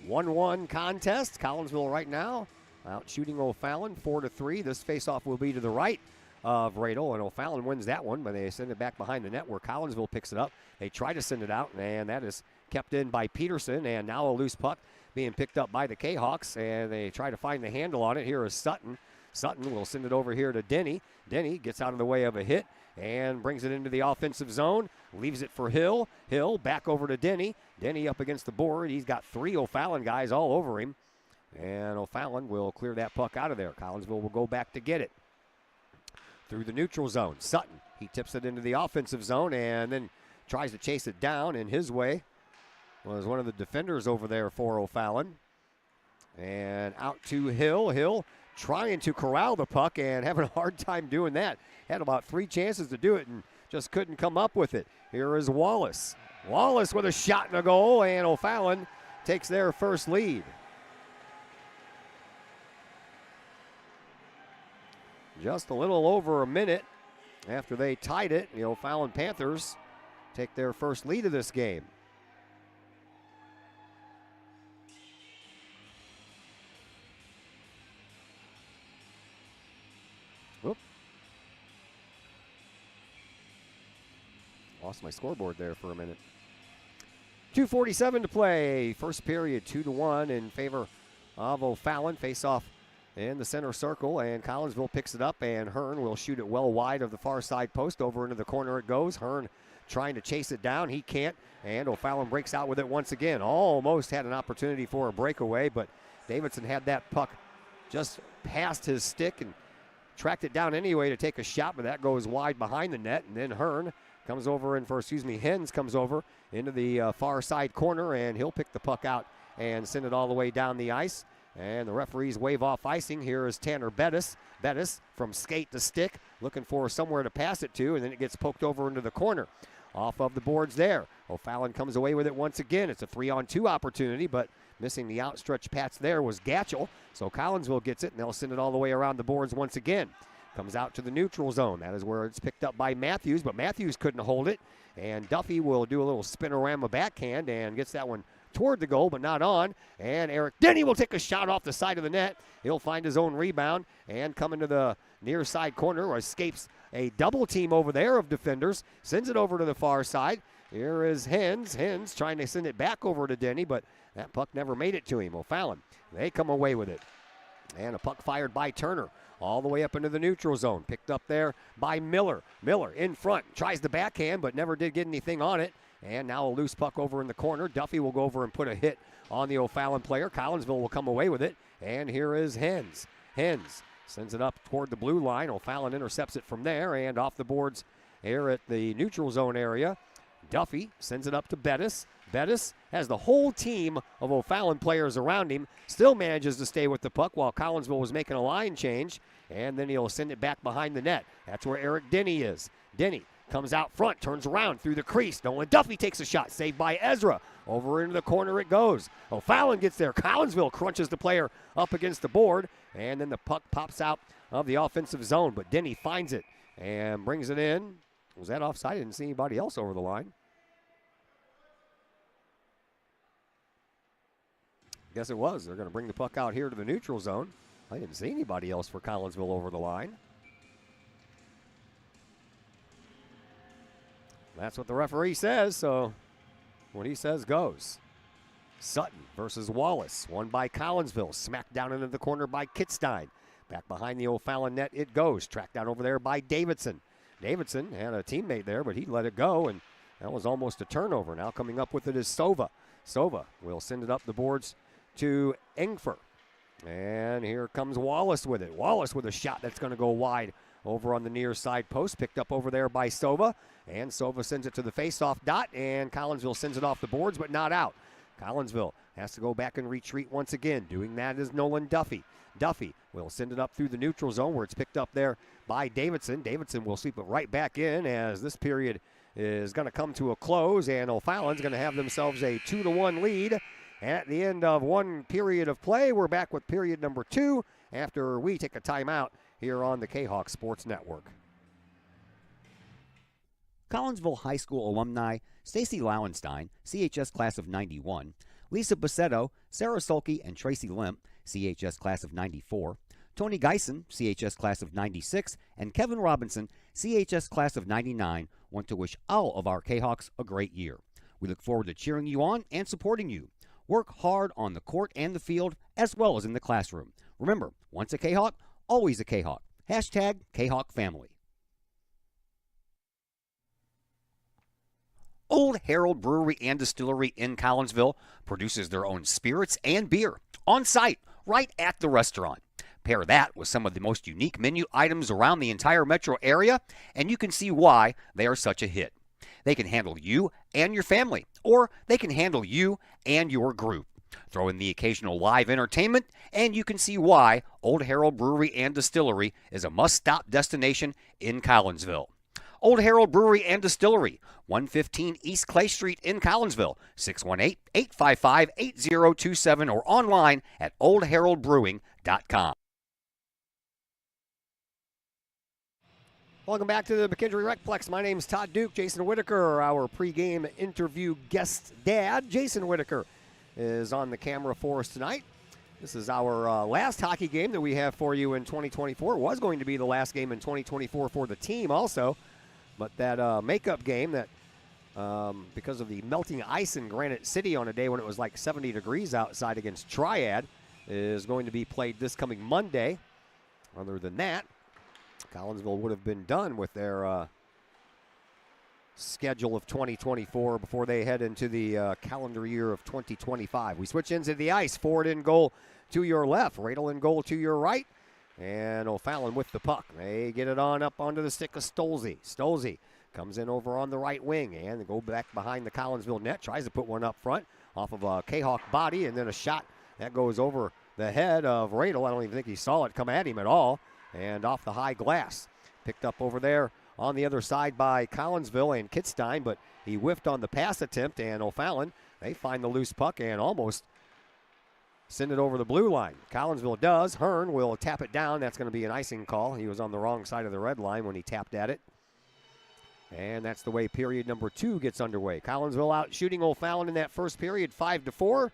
1-1 contest. Collinsville right now out shooting O'Fallon 4-3. This faceoff will be to the right of Radel, and O'Fallon wins that one, but they send it back behind the net where Collinsville picks it up. They try to send it out, and that is kept in by Peterson, and now a loose puck being picked up by the Kahawks, and they try to find the handle on it. Here is Sutton. Sutton will send it over here to Denny. Denny gets out of the way of a hit and brings it into the offensive zone, leaves it for Hill. Hill back over to Denny. Denny up against the board. He's got 3 O'Fallon guys all over him, and O'Fallon will clear that puck out of there. Collinsville will go back to get it. Through the neutral zone, Sutton, he tips it into the offensive zone and then tries to chase it down. In his way was one of the defenders over there for O'Fallon. And out to Hill. Hill trying to corral the puck and having a hard time doing that. Had about 3 chances to do it and just couldn't come up with it. Here is Wallace. Wallace with a shot and a goal, and O'Fallon takes their first lead. Just a little over a minute after they tied it, the O'Fallon Panthers take their first lead of this game. Whoop. Lost my scoreboard there for a minute. 2:47 to play. First period, 2-1 in favor of O'Fallon. Face off in the center circle, and Collinsville picks it up, and Hearn will shoot it well wide of the far side post. Over into the corner it goes. Hearn trying to chase it down. He can't, and O'Fallon breaks out with it once again. Almost had an opportunity for a breakaway, but Davidson had that puck just past his stick and tracked it down anyway to take a shot, but that goes wide behind the net, and then Hearn comes over in for, Hens comes over into the far side corner, and he'll pick the puck out and send it all the way down the ice. And the referees wave off icing. Here is Tanner Bettis. Bettis from skate to stick, looking for somewhere to pass it to, and then it gets poked over into the corner. Off of the boards there. O'Fallon comes away with it once again. It's a 3-on-2 opportunity, but missing the outstretched pass there was Gatchell. So Collinsville gets it, and they'll send it all the way around the boards once again. Comes out to the neutral zone. That is where it's picked up by Matthews, but Matthews couldn't hold it. And Duffy will do a little spinorama backhand and gets that one toward the goal, but not on. And Eric Denny will take a shot off the side of the net. He'll find his own rebound and come into the near side corner, or escapes a double team over there of defenders. Sends it over to the far side. Here is Hens. Hens trying to send it back over to Denny, but that puck never made it to him. O'Fallon, they come away with it. And a puck fired by Turner all the way up into the neutral zone. Picked up there by Miller. Miller in front. Tries the backhand, but never did get anything on it. And now a loose puck over in the corner. Duffy will go over and put a hit on the O'Fallon player. Collinsville will come away with it. And here is Hens. Hens sends it up toward the blue line. O'Fallon intercepts it from there and off the boards here at the neutral zone area. Duffy sends it up to Bettis. Bettis has the whole team of O'Fallon players around him. Still manages to stay with the puck while Collinsville was making a line change. And then he'll send it back behind the net. That's where Eric Denny is. Denny comes out front, turns around through the crease. Nolan Duffy takes a shot, saved by Ezra. Over into the corner it goes. O'Fallon gets there. Collinsville crunches the player up against the board, and then the puck pops out of the offensive zone, but Denny finds it and brings it in. Was that offside? I didn't see anybody else over the line. Guess it was. They're going to bring the puck out here to the neutral zone. I didn't see anybody else for Collinsville over the line. That's what the referee says, so what he says goes. Sutton versus Wallace, won by Collinsville. Smacked down into the corner by Kitstein. Back behind the O'Fallon net it goes. Tracked down over there by Davidson. Davidson had a teammate there, but he let it go, and that was almost a turnover. Now coming up with it is Sova. Sova will send it up the boards to Engfer. And here comes Wallace with it. Wallace with a shot that's going to go wide over on the near side post. Picked up over there by Sova. And Sova sends it to the face-off dot, and Collinsville sends it off the boards, but not out. Collinsville has to go back and retreat once again. Doing that is Nolan Duffy. Duffy will send it up through the neutral zone where it's picked up there by Davidson. Davidson will sweep it right back in as this period is going to come to a close, and O'Fallon's going to have themselves a 2-1 lead. At the end of one period of play, we're back with period number 2 after we take a timeout here on the Kahok Sports Network. Collinsville High School alumni Stacy Lauenstein, CHS class of 91, Lisa Bassetto, Sarah Sulke, and Tracy Limp, CHS class of 94, Tony Geisen, CHS class of 96, and Kevin Robinson, CHS class of 99, want to wish all of our Kahawks a great year. We look forward to cheering you on and supporting you. Work hard on the court and the field, as well as in the classroom. Remember, once a Kahawk, always a Kahawk. Hashtag Kahawk Family. Old Herald Brewery and Distillery in Collinsville produces their own spirits and beer on site, right at the restaurant. Pair that with some of the most unique menu items around the entire metro area, and you can see why they are such a hit. They can handle you and your family, or they can handle you and your group. Throw in the occasional live entertainment, and you can see why Old Herald Brewery and Distillery is a must-stop destination in Collinsville. Old Herald Brewery and Distillery, 115 East Clay Street in Collinsville, 618-855-8027, or online at oldheraldbrewing.com. Welcome back to the McKendree Recplex. My name's Todd Duke. Jason Whitaker, our pregame interview guest dad. Jason Whitaker is on the camera for us tonight. This is our last hockey game that we have for you in 2024. It was going to be the last game in 2024 for the team also, but that makeup game that because of the melting ice in Granite City on a day when it was like 70 degrees outside against Triad is going to be played this coming Monday. Other than that, Collinsville would have been done with their schedule of 2024 before they head into the calendar year of 2025. We switch ends of the ice. Ford in goal to your left. Radel in goal to your right. And O'Fallon with the puck. They get it on up onto the stick of Stolze. Stolze comes in over on the right wing and they go back behind the Collinsville net. Tries to put one up front off of a Kahawk body, and then a shot that goes over the head of Radel. I don't even think he saw it come at him at all. And off the high glass. Picked up over there on the other side by Collinsville and Kittstein, but he whiffed on the pass attempt, and O'Fallon, they find the loose puck and almost send it over the blue line. Collinsville does. Hearn will tap it down. That's going to be an icing call. He was on the wrong side of the red line when he tapped at it. And that's the way period number 2 gets underway. Collinsville out shooting O'Fallon in that first period, 5-4.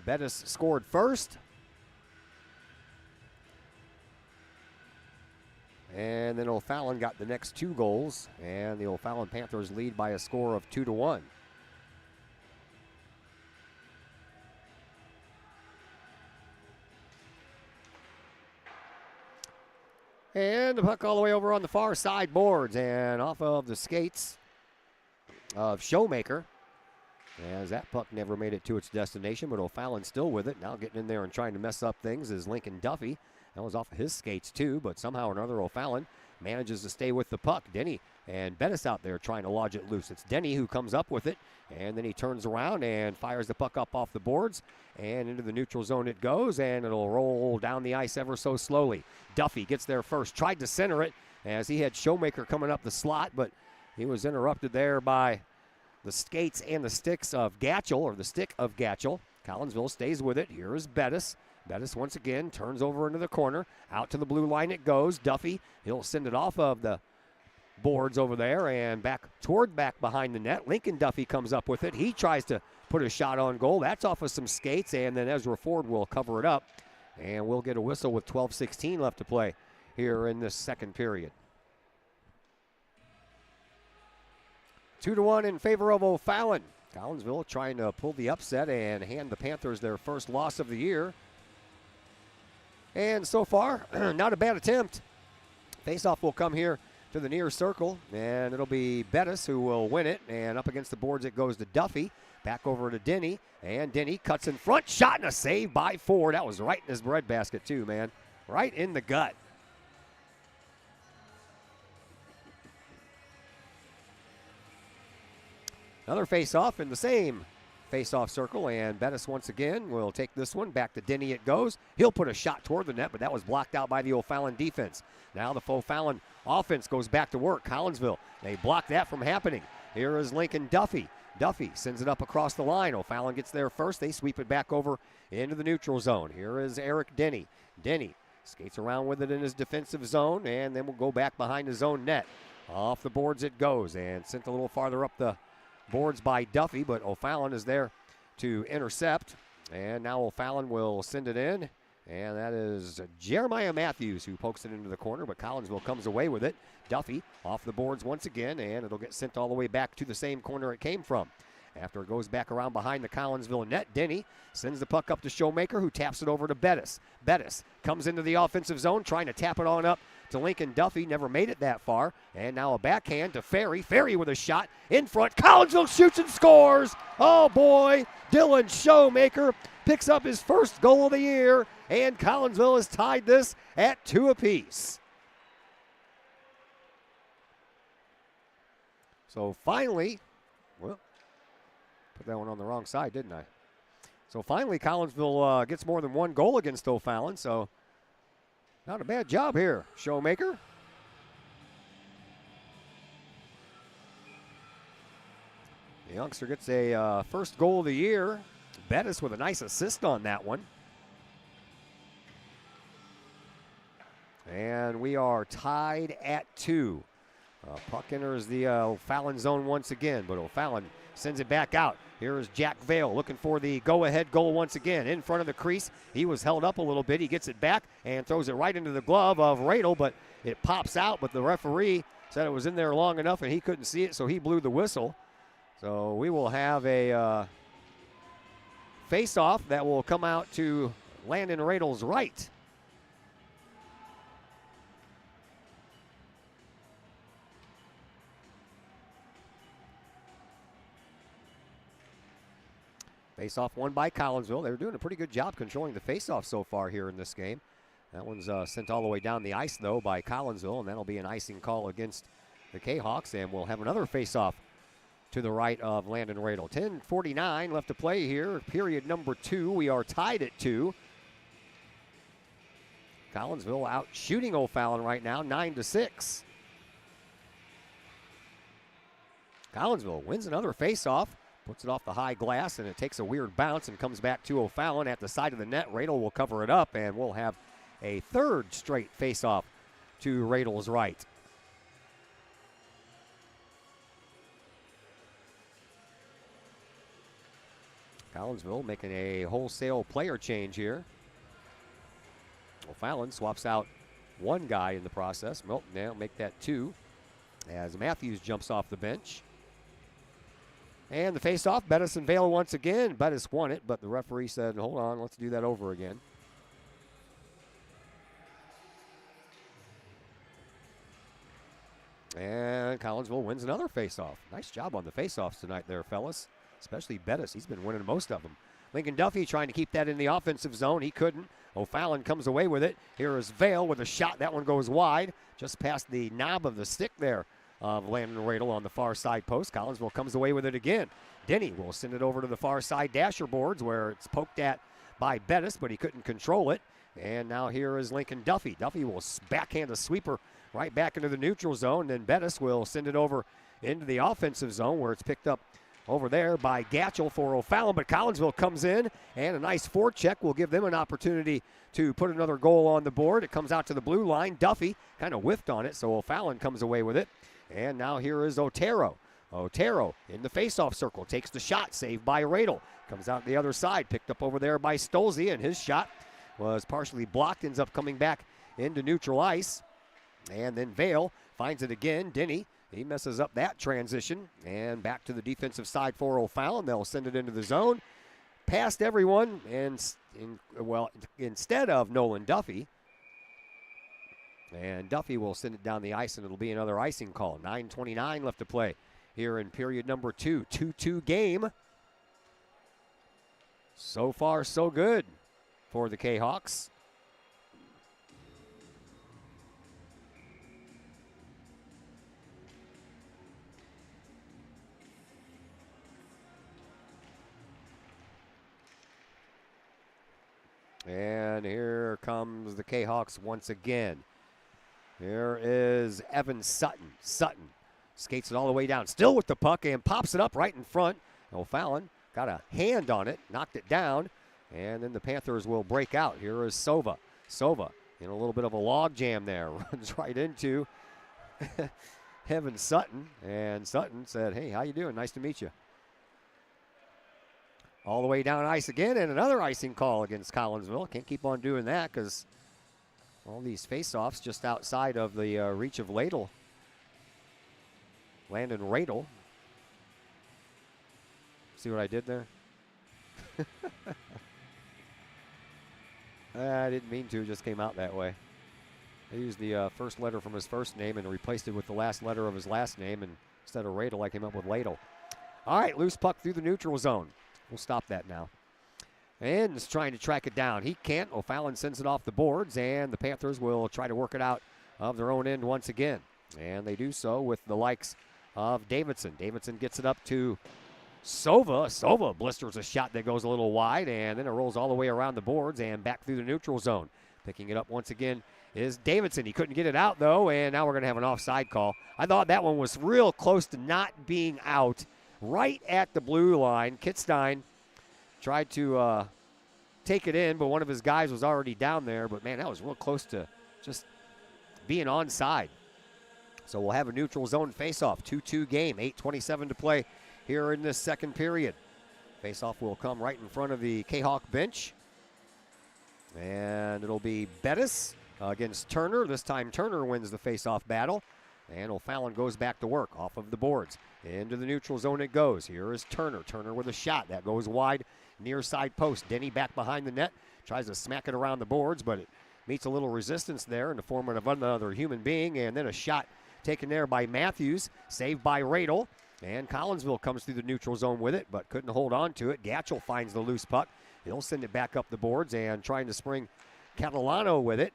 Bettis scored first. And then O'Fallon got the next 2 goals, and the O'Fallon Panthers lead by a score of 2-1. And the puck all the way over on the far side boards and off of the skates of Showmaker. As that puck never made it to its destination, but O'Fallon still with it. Now getting in there and trying to mess up things is Lincoln Duffy. That was off of his skates too, but somehow or another O'Fallon manages to stay with the puck. Denny and Bettis out there trying to lodge it loose. It's Denny who comes up with it, and then he turns around and fires the puck up off the boards, and into the neutral zone it goes, and it'll roll down the ice ever so slowly. Duffy gets there first, tried to center it as he had Showmaker coming up the slot, but he was interrupted there by the skates and the sticks of Gatchel, or the stick of Gatchel. Collinsville stays with it. Here is Bettis. Bettis once again turns over into the corner. Out to the blue line it goes. Duffy, he'll send it off of the boards over there and back behind the net. Lincoln Duffy comes up with it. He tries to put a shot on goal. That's off of some skates, and then Ezra Ford will cover it up. And we'll get a whistle with 12:16 left to play here in this second period. 2-1 in favor of O'Fallon. Collinsville trying to pull the upset and hand the Panthers their first loss of the year. And so far, not a bad attempt. Faceoff will come here to the near circle, and it'll be Bettis who will win it. And up against the boards it goes to Duffy. Back over to Denny, and Denny cuts in front. Shot and a save by Ford. That was right in his breadbasket too, man. Right in the gut. Another face-off in the same face-off circle, and Bettis once again will take this one. Back to Denny it goes. He'll put a shot toward the net, but that was blocked out by the O'Fallon defense. Now the O'Fallon offense goes back to work. Collinsville, they block that from happening. Here is Lincoln Duffy. Duffy sends it up across the line. O'Fallon gets there first. They sweep it back over into the neutral zone. Here is Eric Denny. Denny skates around with it in his defensive zone, and then we'll go back behind his own net. Off the boards it goes, and sent a little farther up the boards by Duffy, but O'Fallon is there to intercept. And now O'Fallon will send it in, and that is Jeremiah Matthews who pokes it into the corner, but Collinsville comes away with it. Duffy off the boards once again, and it'll get sent all the way back to the same corner it came from. After it goes back around behind the Collinsville net, Denny sends the puck up to Showmaker, who taps it over to Bettis. Bettis comes into the offensive zone, trying to tap it on up to Lincoln Duffy. Never made it that far. And now a backhand to Ferry. Ferry with a shot in front. Collinsville shoots and scores. Oh, boy. Dylan Showmaker picks up his first goal of the year, and Collinsville has tied this at 2 apiece. So finally, well, put that one on the wrong side, didn't I? So finally, Collinsville gets more than one goal against O'Fallon, so not a bad job here, Showmaker. The youngster gets a first goal of the year. Bettis with a nice assist on that one. And we are tied at 2. Puck enters the O'Fallon zone once again, but O'Fallon sends it back out. Here is Jack Vale looking for the go-ahead goal once again. In front of the crease, he was held up a little bit. He gets it back and throws it right into the glove of Radel, but it pops out, but the referee said it was in there long enough and he couldn't see it, so he blew the whistle. So we will have a face-off that will come out to Landon Radel's right. Face-off won by Collinsville. They were doing a pretty good job controlling the face-off so far here in this game. That one's sent all the way down the ice, though, by Collinsville, and that'll be an icing call against the Kahawks, and we'll have another face-off to the right of Landon Radel. 10:49 left to play here, period number 2. We are tied at 2. Collinsville out shooting O'Fallon right now, 9-6. Collinsville wins another face-off. Puts it off the high glass, and it takes a weird bounce and comes back to O'Fallon at the side of the net. Radel will cover it up, and we'll have a third straight face-off to Radel's right. Collinsville making a wholesale player change here. O'Fallon swaps out one guy in the process. Milton now make that 2 as Matthews jumps off the bench. And the face-off, Bettis and Vale once again. Bettis won it, but the referee said, hold on, let's do that over again. And Collinsville wins another face-off. Nice job on the face-offs tonight there, fellas. Especially Bettis. He's been winning most of them. Lincoln Duffy trying to keep that in the offensive zone. He couldn't. O'Fallon comes away with it. Here is Vale with a shot. That one goes wide. Just past the knob of the stick there of Landon Radel on the far side post. Collinsville comes away with it again. Denny will send it over to the far side dasher boards where it's poked at by Bettis, but he couldn't control it. And now here is Lincoln Duffy. Duffy will backhand a sweeper right back into the neutral zone. Then Bettis will send it over into the offensive zone where it's picked up over there by Gatchel for O'Fallon, but Collinsville comes in, and a nice forecheck will give them an opportunity to put another goal on the board. It comes out to the blue line. Duffy kind of whiffed on it, so O'Fallon comes away with it. And now here is Otero. Otero in the faceoff circle, takes the shot, saved by Radel. Comes out the other side, picked up over there by Stolze, and his shot was partially blocked, ends up coming back into neutral ice. And then Vale finds it again. Denny, he messes up that transition, and back to the defensive side for O'Fallon. They'll send it into the zone. Past everyone, and instead of Nolan Duffy. And Duffy will send it down the ice, and it'll be another icing call. 9:29 left to play here in period number 2. 2-2 game. So far, so good for the Kahawks. And here comes the Kahawks once again. Here is Evan Sutton. Sutton skates it all the way down, still with the puck, and pops it up right in front. O'Fallon got a hand on it, knocked it down, and then the Panthers will break out. Here is Sova. Sova in a little bit of a log jam there, runs right into Evan Sutton, and Sutton said, "Hey, how you doing? Nice to meet you." All the way down ice again, and another icing call against Collinsville. Can't keep on doing that because all these face-offs just outside of the reach of Ladle. Landon Radel. See what I did there? I didn't mean to, it just came out that way. I used the first letter from his first name and replaced it with the last letter of his last name, and instead of Radel, I came up with Ladle. All right, loose puck through the neutral zone. We'll stop that now. And is trying to track it down. He can't. O'Fallon sends it off the boards, and the Panthers will try to work it out of their own end once again. And they do so with the likes of Davidson. Davidson gets it up to Sova. Sova blisters a shot that goes a little wide, and then it rolls all the way around the boards and back through the neutral zone. Picking it up once again is Davidson. He couldn't get it out, though, and now we're going to have an offside call. I thought that one was real close to not being out. Right at the blue line, Kitstein tried to take it in, but one of his guys was already down there. But, man, that was real close to just being onside. So we'll have a neutral zone faceoff, 2-2 game, 8:27 to play here in this second period. Faceoff will come right in front of the Kahok bench. And it'll be Bettis against Turner. This time Turner wins the faceoff battle. And O'Fallon goes back to work off of the boards. Into the neutral zone it goes. Here is Turner. Turner with a shot. That goes wide near side post. Denny back behind the net. Tries to smack it around the boards, but it meets a little resistance there in the form of another human being. And then a shot taken there by Matthews. Saved by Radel. And Collinsville comes through the neutral zone with it, but couldn't hold on to it. Gatchel finds the loose puck. He'll send it back up the boards and trying to spring Catalano with it.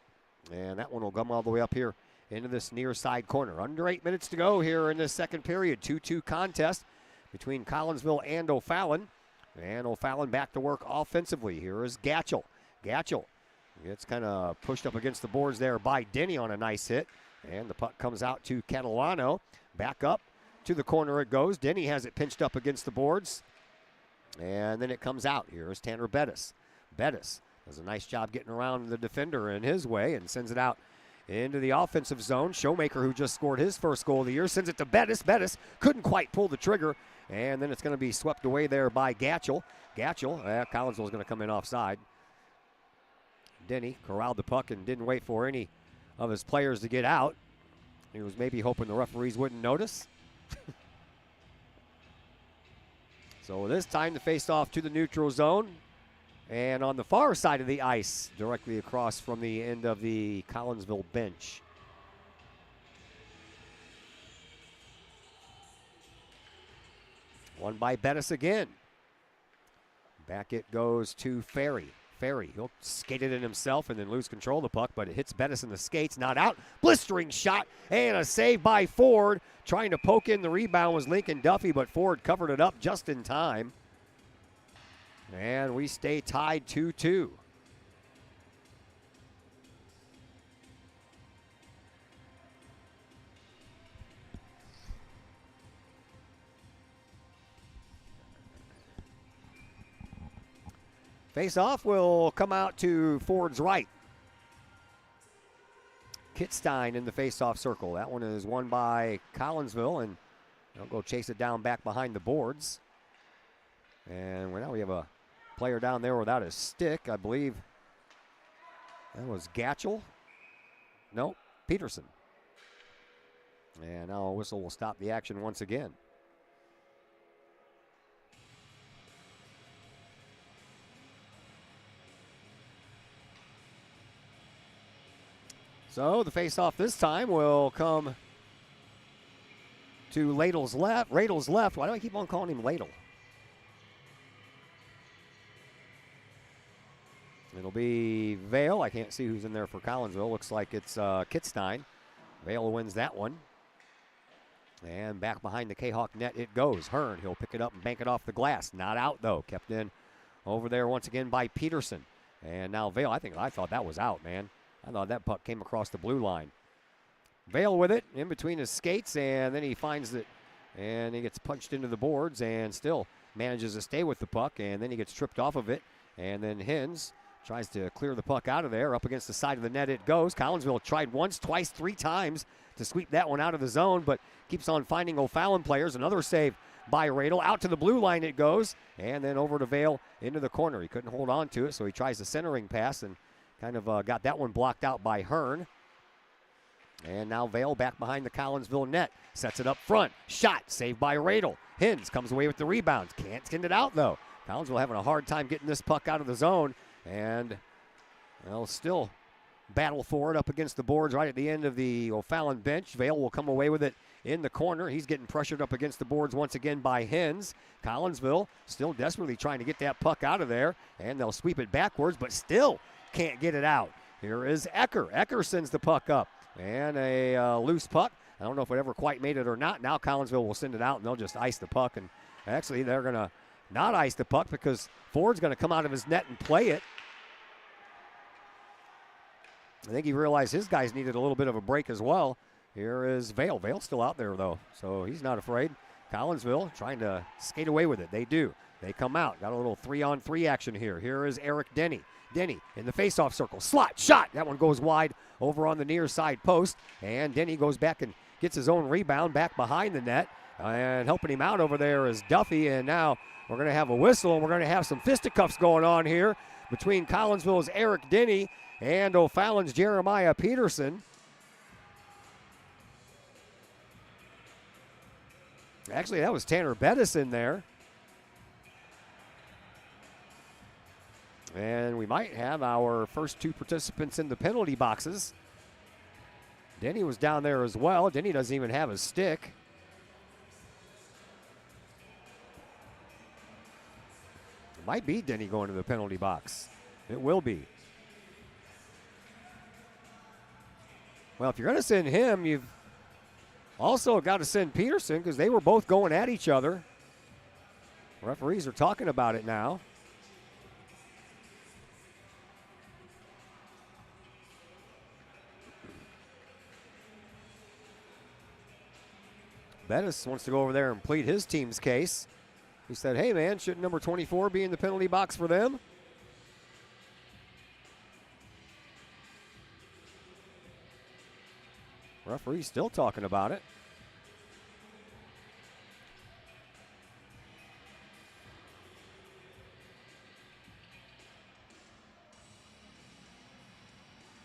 And that one will come all the way up here into this near side corner. Under 8 minutes to go here in this second period. 2-2 contest between Collinsville and O'Fallon. And O'Fallon back to work offensively. Here is Gatchel. Gatchel gets kind of pushed up against the boards there by Denny on a nice hit. And the puck comes out to Catalano. Back up to the corner it goes. Denny has it pinched up against the boards. And then it comes out. Here is Tanner Bettis. Bettis does a nice job getting around the defender in his way and sends it out into the offensive zone. Showmaker, who just scored his first goal of the year, sends it to Bettis. Bettis couldn't quite pull the trigger, and then it's going to be swept away there by Gatchel. Gatchel, Collinsville is going to come in offside. Denny corralled the puck and didn't wait for any of his players to get out. He was maybe hoping the referees wouldn't notice. So this time the face-off to the neutral zone. And on the far side of the ice, directly across from the end of the Collinsville bench. Won by Bettis again. Back it goes to Ferry. Ferry, he'll skate it in himself and then lose control of the puck, but it hits Bettis in the skates, not out. Blistering shot and a save by Ford. Trying to poke in the rebound was Lincoln Duffy, but Ford covered it up just in time. And we stay tied 2-2. Face-off will come out to Ford's right. Kitstein in the face-off circle. That one is won by Collinsville, and they'll go chase it down back behind the boards. And now we have a player down there without his stick. I believe that was Gatchel. Nope, Peterson. And now a whistle will stop the action once again. So the face-off this time will come to Ladle's left. Radle's left. Why do I keep on calling him Ladle? It'll be Vale. I can't see who's in there for Collinsville. Looks like it's Kitstein. Vale wins that one. And back behind the Kahok net it goes. Hearn, he'll pick it up and bank it off the glass. Not out, though. Kept in over there once again by Peterson. And now Vale, I thought that was out, man. I thought that puck came across the blue line. Vale with it in between his skates, and then he finds it, and he gets punched into the boards and still manages to stay with the puck, and then he gets tripped off of it, and then Hins tries to clear the puck out of there. Up against the side of the net it goes. Collinsville tried once, twice, 3 times to sweep that one out of the zone, but keeps on finding O'Fallon players. Another save by Radel. Out to the blue line it goes, and then over to Vale into the corner. He couldn't hold on to it, so he tries the centering pass and kind of got that one blocked out by Hearn. And now Vale back behind the Collinsville net. Sets it up front. Shot. Saved by Radel. Hins comes away with the rebounds. Can't send it out, though. Collinsville having a hard time getting this puck out of the zone. And, well, still battle for it up against the boards right at the end of the O'Fallon bench. Vale will come away with it in the corner. He's getting pressured up against the boards once again by Hins. Collinsville still desperately trying to get that puck out of there. And they'll sweep it backwards, but still can't get it out. Here is Ecker. Ecker sends the puck up. And a loose puck. I don't know if it ever quite made it or not. Now Collinsville will send it out, and they'll just ice the puck. And actually, they're going to not ice the puck because Ford's going to come out of his net and play it. I think he realized his guys needed a little bit of a break as well. Here is Vale. Vale's still out there, though, so he's not afraid. Collinsville trying to skate away with it. They do. They come out. Got a little 3-on-3 action here. Here is Eric Denny. Denny in the faceoff circle. Slot. Shot. That one goes wide over on the near side post. And Denny goes back and gets his own rebound back behind the net. And helping him out over there is Duffy. And now we're going to have a whistle, and we're going to have some fisticuffs going on here between Collinsville's Eric Denny and O'Fallon's Jeremiah Peterson. Actually, that was Tanner Bettis in there. And we might have our first 2 participants in the penalty boxes. Denny was down there as well. Denny doesn't even have a stick. It might be Denny going to the penalty box. It will be. Well, if you're going to send him, you've also got to send Peterson because they were both going at each other. Referees are talking about it now. Bettis wants to go over there and plead his team's case. He said, hey, man, shouldn't number 24 be in the penalty box for them? Referee's still talking about it.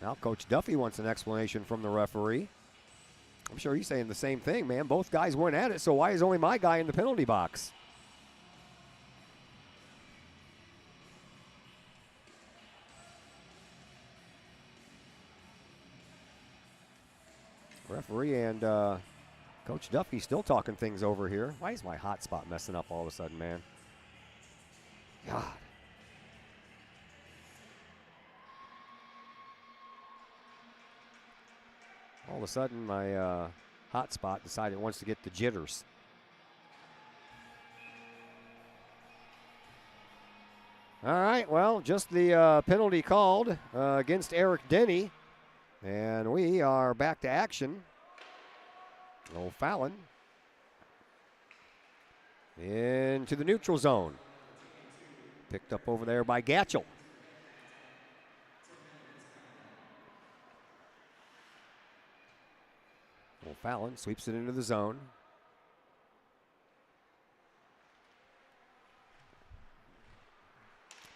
Now Coach Duffy wants an explanation from the referee. I'm sure he's saying the same thing, man. Both guys went at it, so why is only my guy in the penalty box? Referee and Coach Duffy still talking things over here. Why is my hotspot messing up all of a sudden, man? God. All of a sudden, my hotspot decided it wants to get the jitters. All right, well, just the penalty called against Eric Denny. And we are back to action. O'Fallon into the neutral zone. Picked up over there by Gatchel. O'Fallon sweeps it into the zone.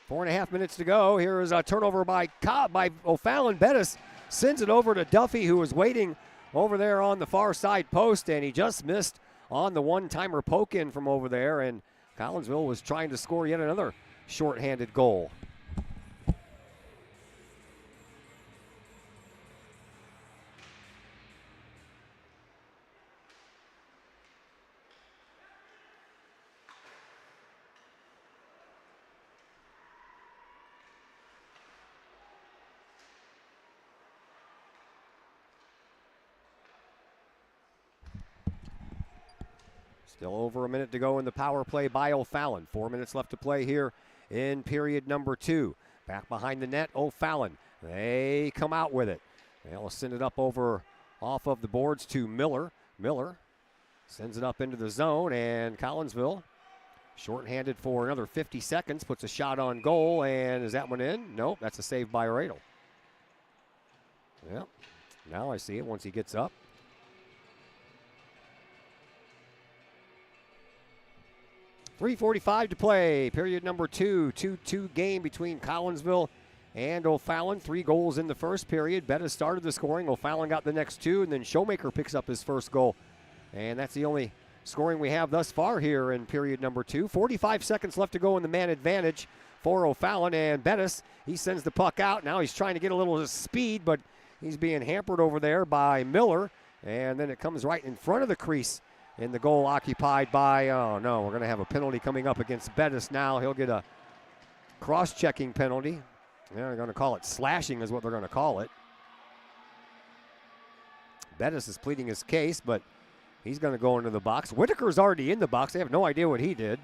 Four and a half minutes to go. Here is a turnover by O'Fallon. Bettis sends it over to Duffy, who was waiting over there on the far side post, and he just missed on the one-timer poke in from over there, and Collinsville was trying to score yet another shorthanded goal. Still over a minute to go in the power play by O'Fallon. 4 minutes left to play here in period number 2. Back behind the net, O'Fallon. They come out with it. They'll send it up over off of the boards to Miller. Miller sends it up into the zone, and Collinsville, shorthanded for another 50 seconds, puts a shot on goal, and is that one in? Nope, that's a save by Radel. Yep, now I see it once he gets up. .345 to play, period number 2. 2-2 game between Collinsville and O'Fallon. 3 goals in the first period. Bettis started the scoring. O'Fallon got the next 2, and then Showmaker picks up his first goal. And that's the only scoring we have thus far here in period number 2. 45 seconds left to go in the man advantage for O'Fallon, and Bettis, he sends the puck out. Now he's trying to get a little speed, but he's being hampered over there by Miller, and then it comes right in front of the crease in the goal occupied by, oh no, we're going to have a penalty coming up against Bettis now. He'll get a cross-checking penalty. They're going to call it slashing is what they're going to call it. Bettis is pleading his case, but he's going to go into the box. Whitaker's already in the box. They have no idea what he did.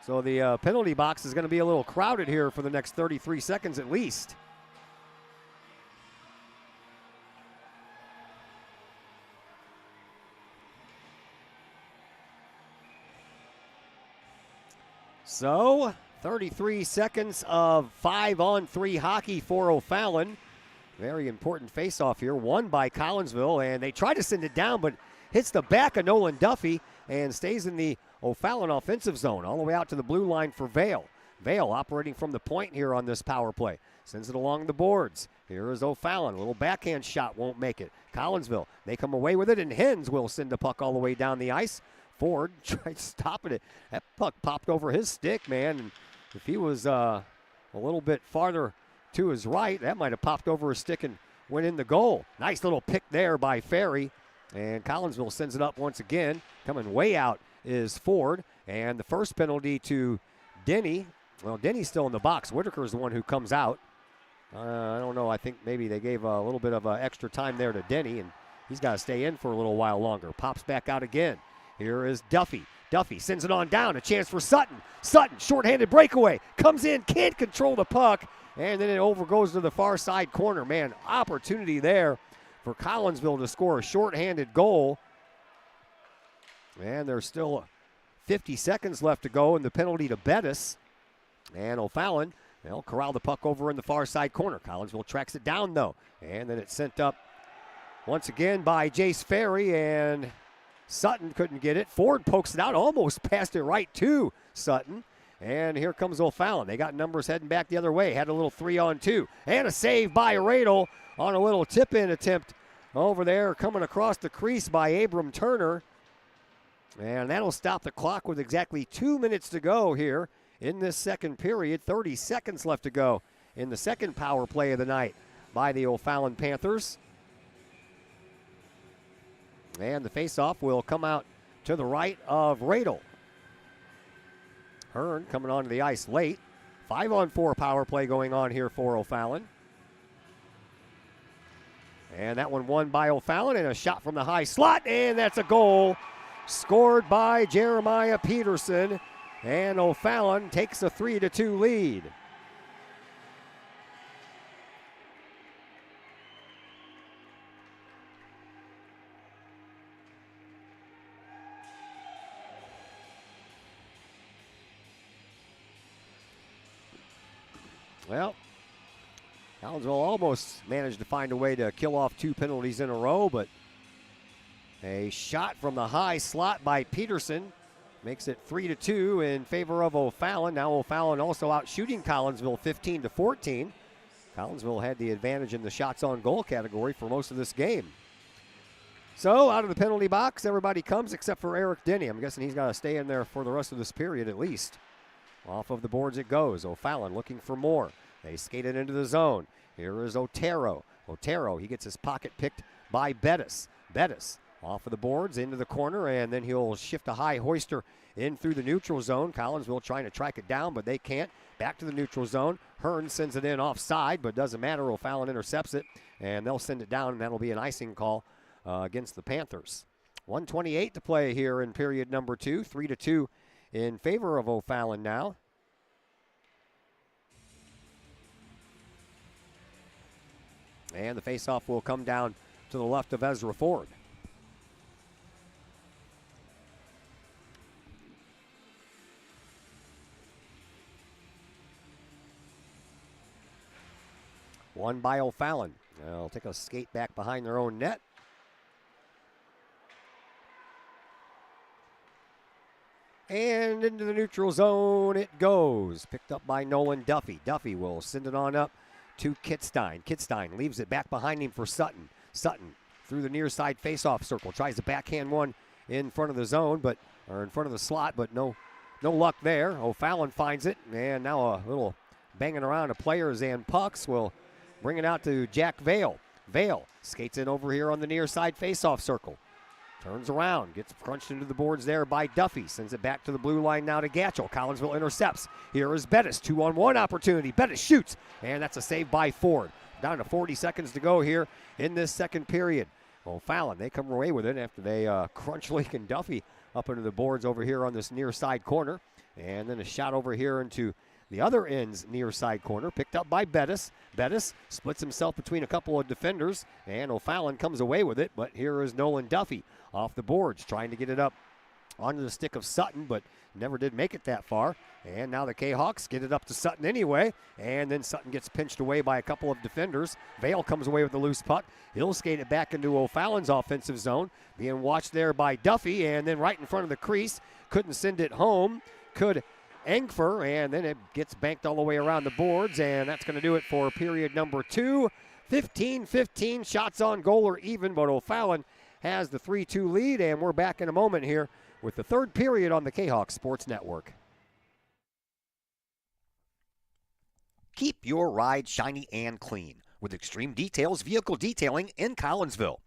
So the penalty box is going to be a little crowded here for the next 33 seconds at least. So 33 seconds of 5-on-3 hockey for O'Fallon. Very important face-off here, won by Collinsville, and they try to send it down, but hits the back of Nolan Duffy and stays in the O'Fallon offensive zone all the way out to the blue line for Vale. Vale operating from the point here on this power play. Sends it along the boards. Here is O'Fallon. A little backhand shot won't make it. Collinsville, they come away with it, and Hens will send the puck all the way down the ice. Ford tried stopping it. That puck popped over his stick, man, and if he was a little bit farther to his right, that might have popped over his stick and went in the goal. Nice little pick there by Ferry, and Collinsville sends it up once again. Coming way out is Ford, and the first penalty to Denny. Well, Denny's still in the box. Whitaker is the one who comes out. I don't know. I think maybe they gave a little bit of extra time there to Denny, and he's got to stay in for a little while longer. Pops back out again. Here is Duffy. Duffy sends it on down. A chance for Sutton. Sutton, shorthanded breakaway. Comes in, can't control the puck, and then it over goes to the far side corner. Man, opportunity there for Collinsville to score a shorthanded goal. And there's still 50 seconds left to go, and the penalty to Bettis. And O'Fallon, they'll corral the puck over in the far side corner. Collinsville tracks it down, though. And then it's sent up once again by Jace Ferry, and Sutton couldn't get it. Ford pokes it out, almost passed it right to Sutton. And here comes O'Fallon. They got numbers heading back the other way. Had a little 3-on-2. And a save by Radel on a little tip-in attempt over there, coming across the crease by Abram Turner. And that'll stop the clock with exactly 2 minutes to go here in this second period. 30 seconds left to go in the second power play of the night by the O'Fallon Panthers. And the faceoff will come out to the right of Radel. Hearn coming onto the ice late. 5-on-4 power play going on here for O'Fallon. And that one won by O'Fallon, and a shot from the high slot, and that's a goal scored by Jeremiah Peterson. And O'Fallon takes a 3-2 lead. Well, Collinsville almost managed to find a way to kill off 2 penalties in a row, but a shot from the high slot by Peterson makes it 3-2 in favor of O'Fallon. Now O'Fallon also out shooting Collinsville 15-14. Collinsville had the advantage in the shots on goal category for most of this game. So out of the penalty box, everybody comes except for Eric Denny. I'm guessing he's got to stay in there for the rest of this period at least. Off of the boards it goes. O'Fallon looking for more. They skate it into the zone. Here is Otero. Otero, he gets his pocket picked by Bettis. Bettis off of the boards into the corner, and then he'll shift a high hoister in through the neutral zone. Collinsville trying to track it down, but they can't. Back to the neutral zone. Hearn sends it in offside, but doesn't matter. O'Fallon intercepts it, and they'll send it down, and that'll be an icing call against the Panthers. 1:28 to play here in period number 2. 3-2 in favor of O'Fallon now. And the faceoff will come down to the left of Ezra Ford. One by O'Fallon. They'll take a skate back behind their own net. And into the neutral zone it goes. Picked up by Nolan Duffy. Duffy will send it on up to Kitstein. Kitstein leaves it back behind him for Sutton. Sutton through the near side faceoff circle. Tries to backhand one in front of the zone, or in front of the slot, but no luck there. O'Fallon finds it, and now a little banging around of players and pucks will bring it out to Jack Vale. Vale skates in over here on the near side faceoff circle. Turns around, gets crunched into the boards there by Duffy. Sends it back to the blue line now to Gatchell. Collinsville intercepts. Here is Bettis, 2-on-1 opportunity. Bettis shoots, and that's a save by Ford. Down to 40 seconds to go here in this second period. O'Fallon, they come away with it after they crunch Lincoln Duffy up into the boards over here on this near side corner. And then a shot over here into the other end's near side corner, picked up by Bettis. Bettis splits himself between a couple of defenders, and O'Fallon comes away with it. But here is Nolan Duffy off the boards, trying to get it up onto the stick of Sutton, but never did make it that far. And now the Kahawks get it up to Sutton anyway, and then Sutton gets pinched away by a couple of defenders. Vale comes away with the loose puck. He'll skate it back into O'Fallon's offensive zone, being watched there by Duffy, and then right in front of the crease. Couldn't send it home. Could Engfer, and then it gets banked all the way around the boards, and that's going to do it for period number 2. 15-15 shots on goal or even, but O'Fallon has the 3-2 lead, and we're back in a moment here with the third period on the Kahawk Sports Network. Keep your ride shiny and clean with Extreme Details Vehicle Detailing in Collinsville.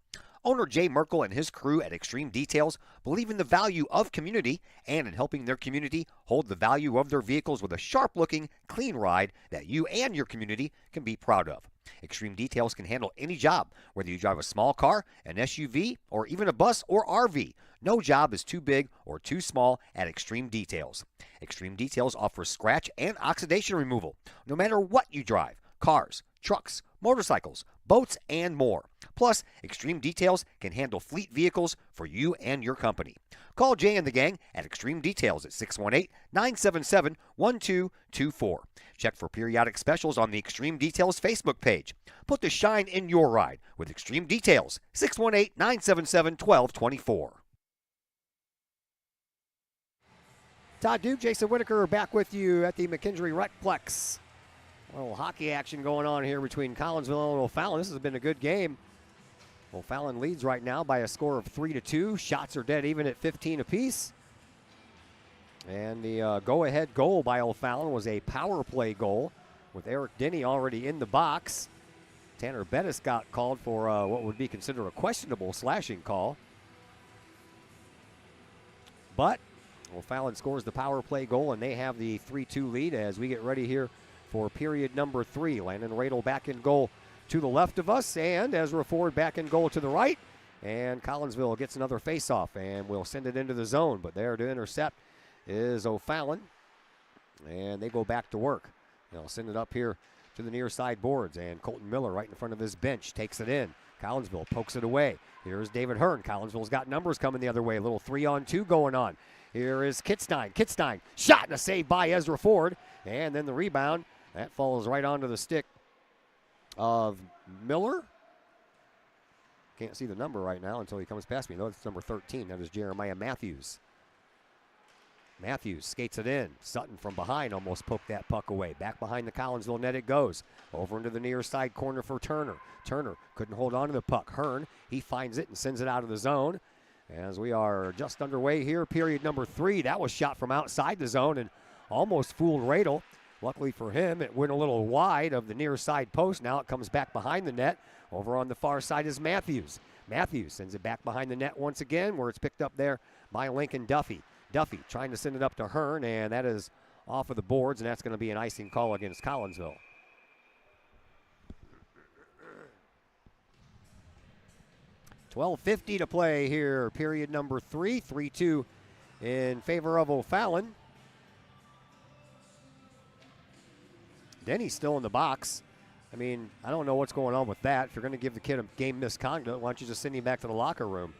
Owner Jay Merkel and his crew at Extreme Details believe in the value of community and in helping their community hold the value of their vehicles with a sharp-looking, clean ride that you and your community can be proud of. Extreme Details can handle any job, whether you drive a small car, an SUV, or even a bus or RV. No job is too big or too small at Extreme Details. Extreme Details offers scratch and oxidation removal, no matter what you drive: cars, trucks, motorcycles, boats, and more. Plus, Extreme Details can handle fleet vehicles for you and your company. Call Jay and the gang at Extreme Details at 618-977-1224. Check for periodic specials on the Extreme Details Facebook page. Put the shine in your ride with Extreme Details, 618-977-1224. Todd Duke, Jason Whitaker back with you at the McKendree Recplex. A little hockey action going on here between Collinsville and O'Fallon. This has been a good game. O'Fallon leads right now by a score of 3-2. Shots are dead even at 15 apiece. And the go-ahead goal by O'Fallon was a power play goal with Eric Denny already in the box. Tanner Bettis got called for what would be considered a questionable slashing call. But O'Fallon scores the power play goal, and they have the 3-2 lead as we get ready here for period number 3. Landon Radel back in goal to the left of us, and Ezra Ford back in goal to the right. And Collinsville gets another faceoff, and we'll send it into the zone. But there to intercept is O'Fallon, and they go back to work. They'll send it up here to the near side boards, and Colton Miller right in front of his bench takes it in. Collinsville pokes it away. Here's David Hearn. Collinsville's got numbers coming the other way. A little 3-on-2 going on. Here is Kitstein. Kitstein, shot and a save by Ezra Ford. And then the rebound, that falls right onto the stick of Miller. Can't see the number right now until he comes past me. No, it's number 13. That is Jeremiah Matthews. Matthews skates it in. Sutton from behind almost poked that puck away. Back behind the Collinsville net it goes. Over into the near side corner for Turner. Turner couldn't hold on to the puck. Hearn, he finds it and sends it out of the zone. As we are just underway here, period number 3. That was shot from outside the zone and almost fooled Radel. Luckily for him, it went a little wide of the near side post. Now it comes back behind the net. Over on the far side is Matthews. Matthews sends it back behind the net once again, where it's picked up there by Lincoln Duffy. Duffy trying to send it up to Hearn, and that is off of the boards, and that's going to be an icing call against Collinsville. .12:50 to play here, period number 3. 3-2 in favor of O'Fallon. Denny's still in the box I mean, I don't know what's going on with that. If you're going to give the kid a game misconduct, why don't you just send him back to the locker room?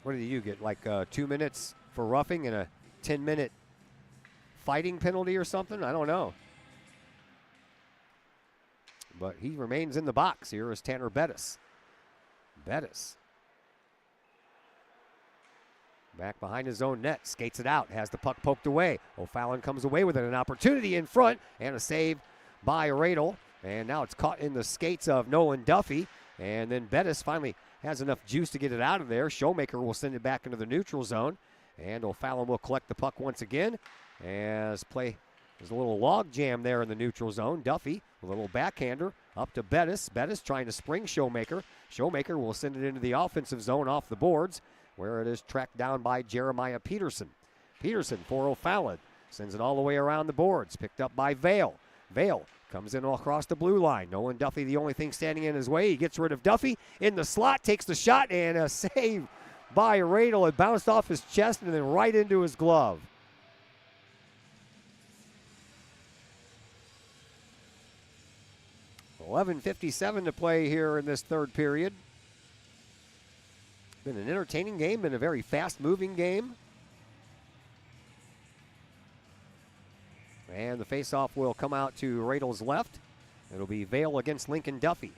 What did you get, like 2 minutes for roughing and a 10-minute fighting penalty or something? I don't know. But he remains in the box. Here is Tanner Bettis. Bettis. Back behind his own net, skates it out, has the puck poked away. O'Fallon comes away with it, an opportunity in front, and a save by Radel. And now it's caught in the skates of Nolan Duffy. And then Bettis finally has enough juice to get it out of there. Showmaker will send it back into the neutral zone. And O'Fallon will collect the puck once again. As play, there's a little log jam there in the neutral zone. Duffy, a little backhander, up to Bettis. Bettis trying to spring Showmaker. Showmaker will send it into the offensive zone off the boards, where it is tracked down by Jeremiah Peterson. Peterson for O'Fallon. Sends it all the way around the boards. Picked up by Vale. Vale comes in across the blue line. Nolan Duffy the only thing standing in his way. He gets rid of Duffy in the slot, takes the shot, and a save by Radel. It bounced off his chest and then right into his glove. $11:57 to play here in this third period. Been an entertaining game, been a very fast-moving game. And the faceoff will come out to Radel's left. It'll be Vale against Lincoln Duffy.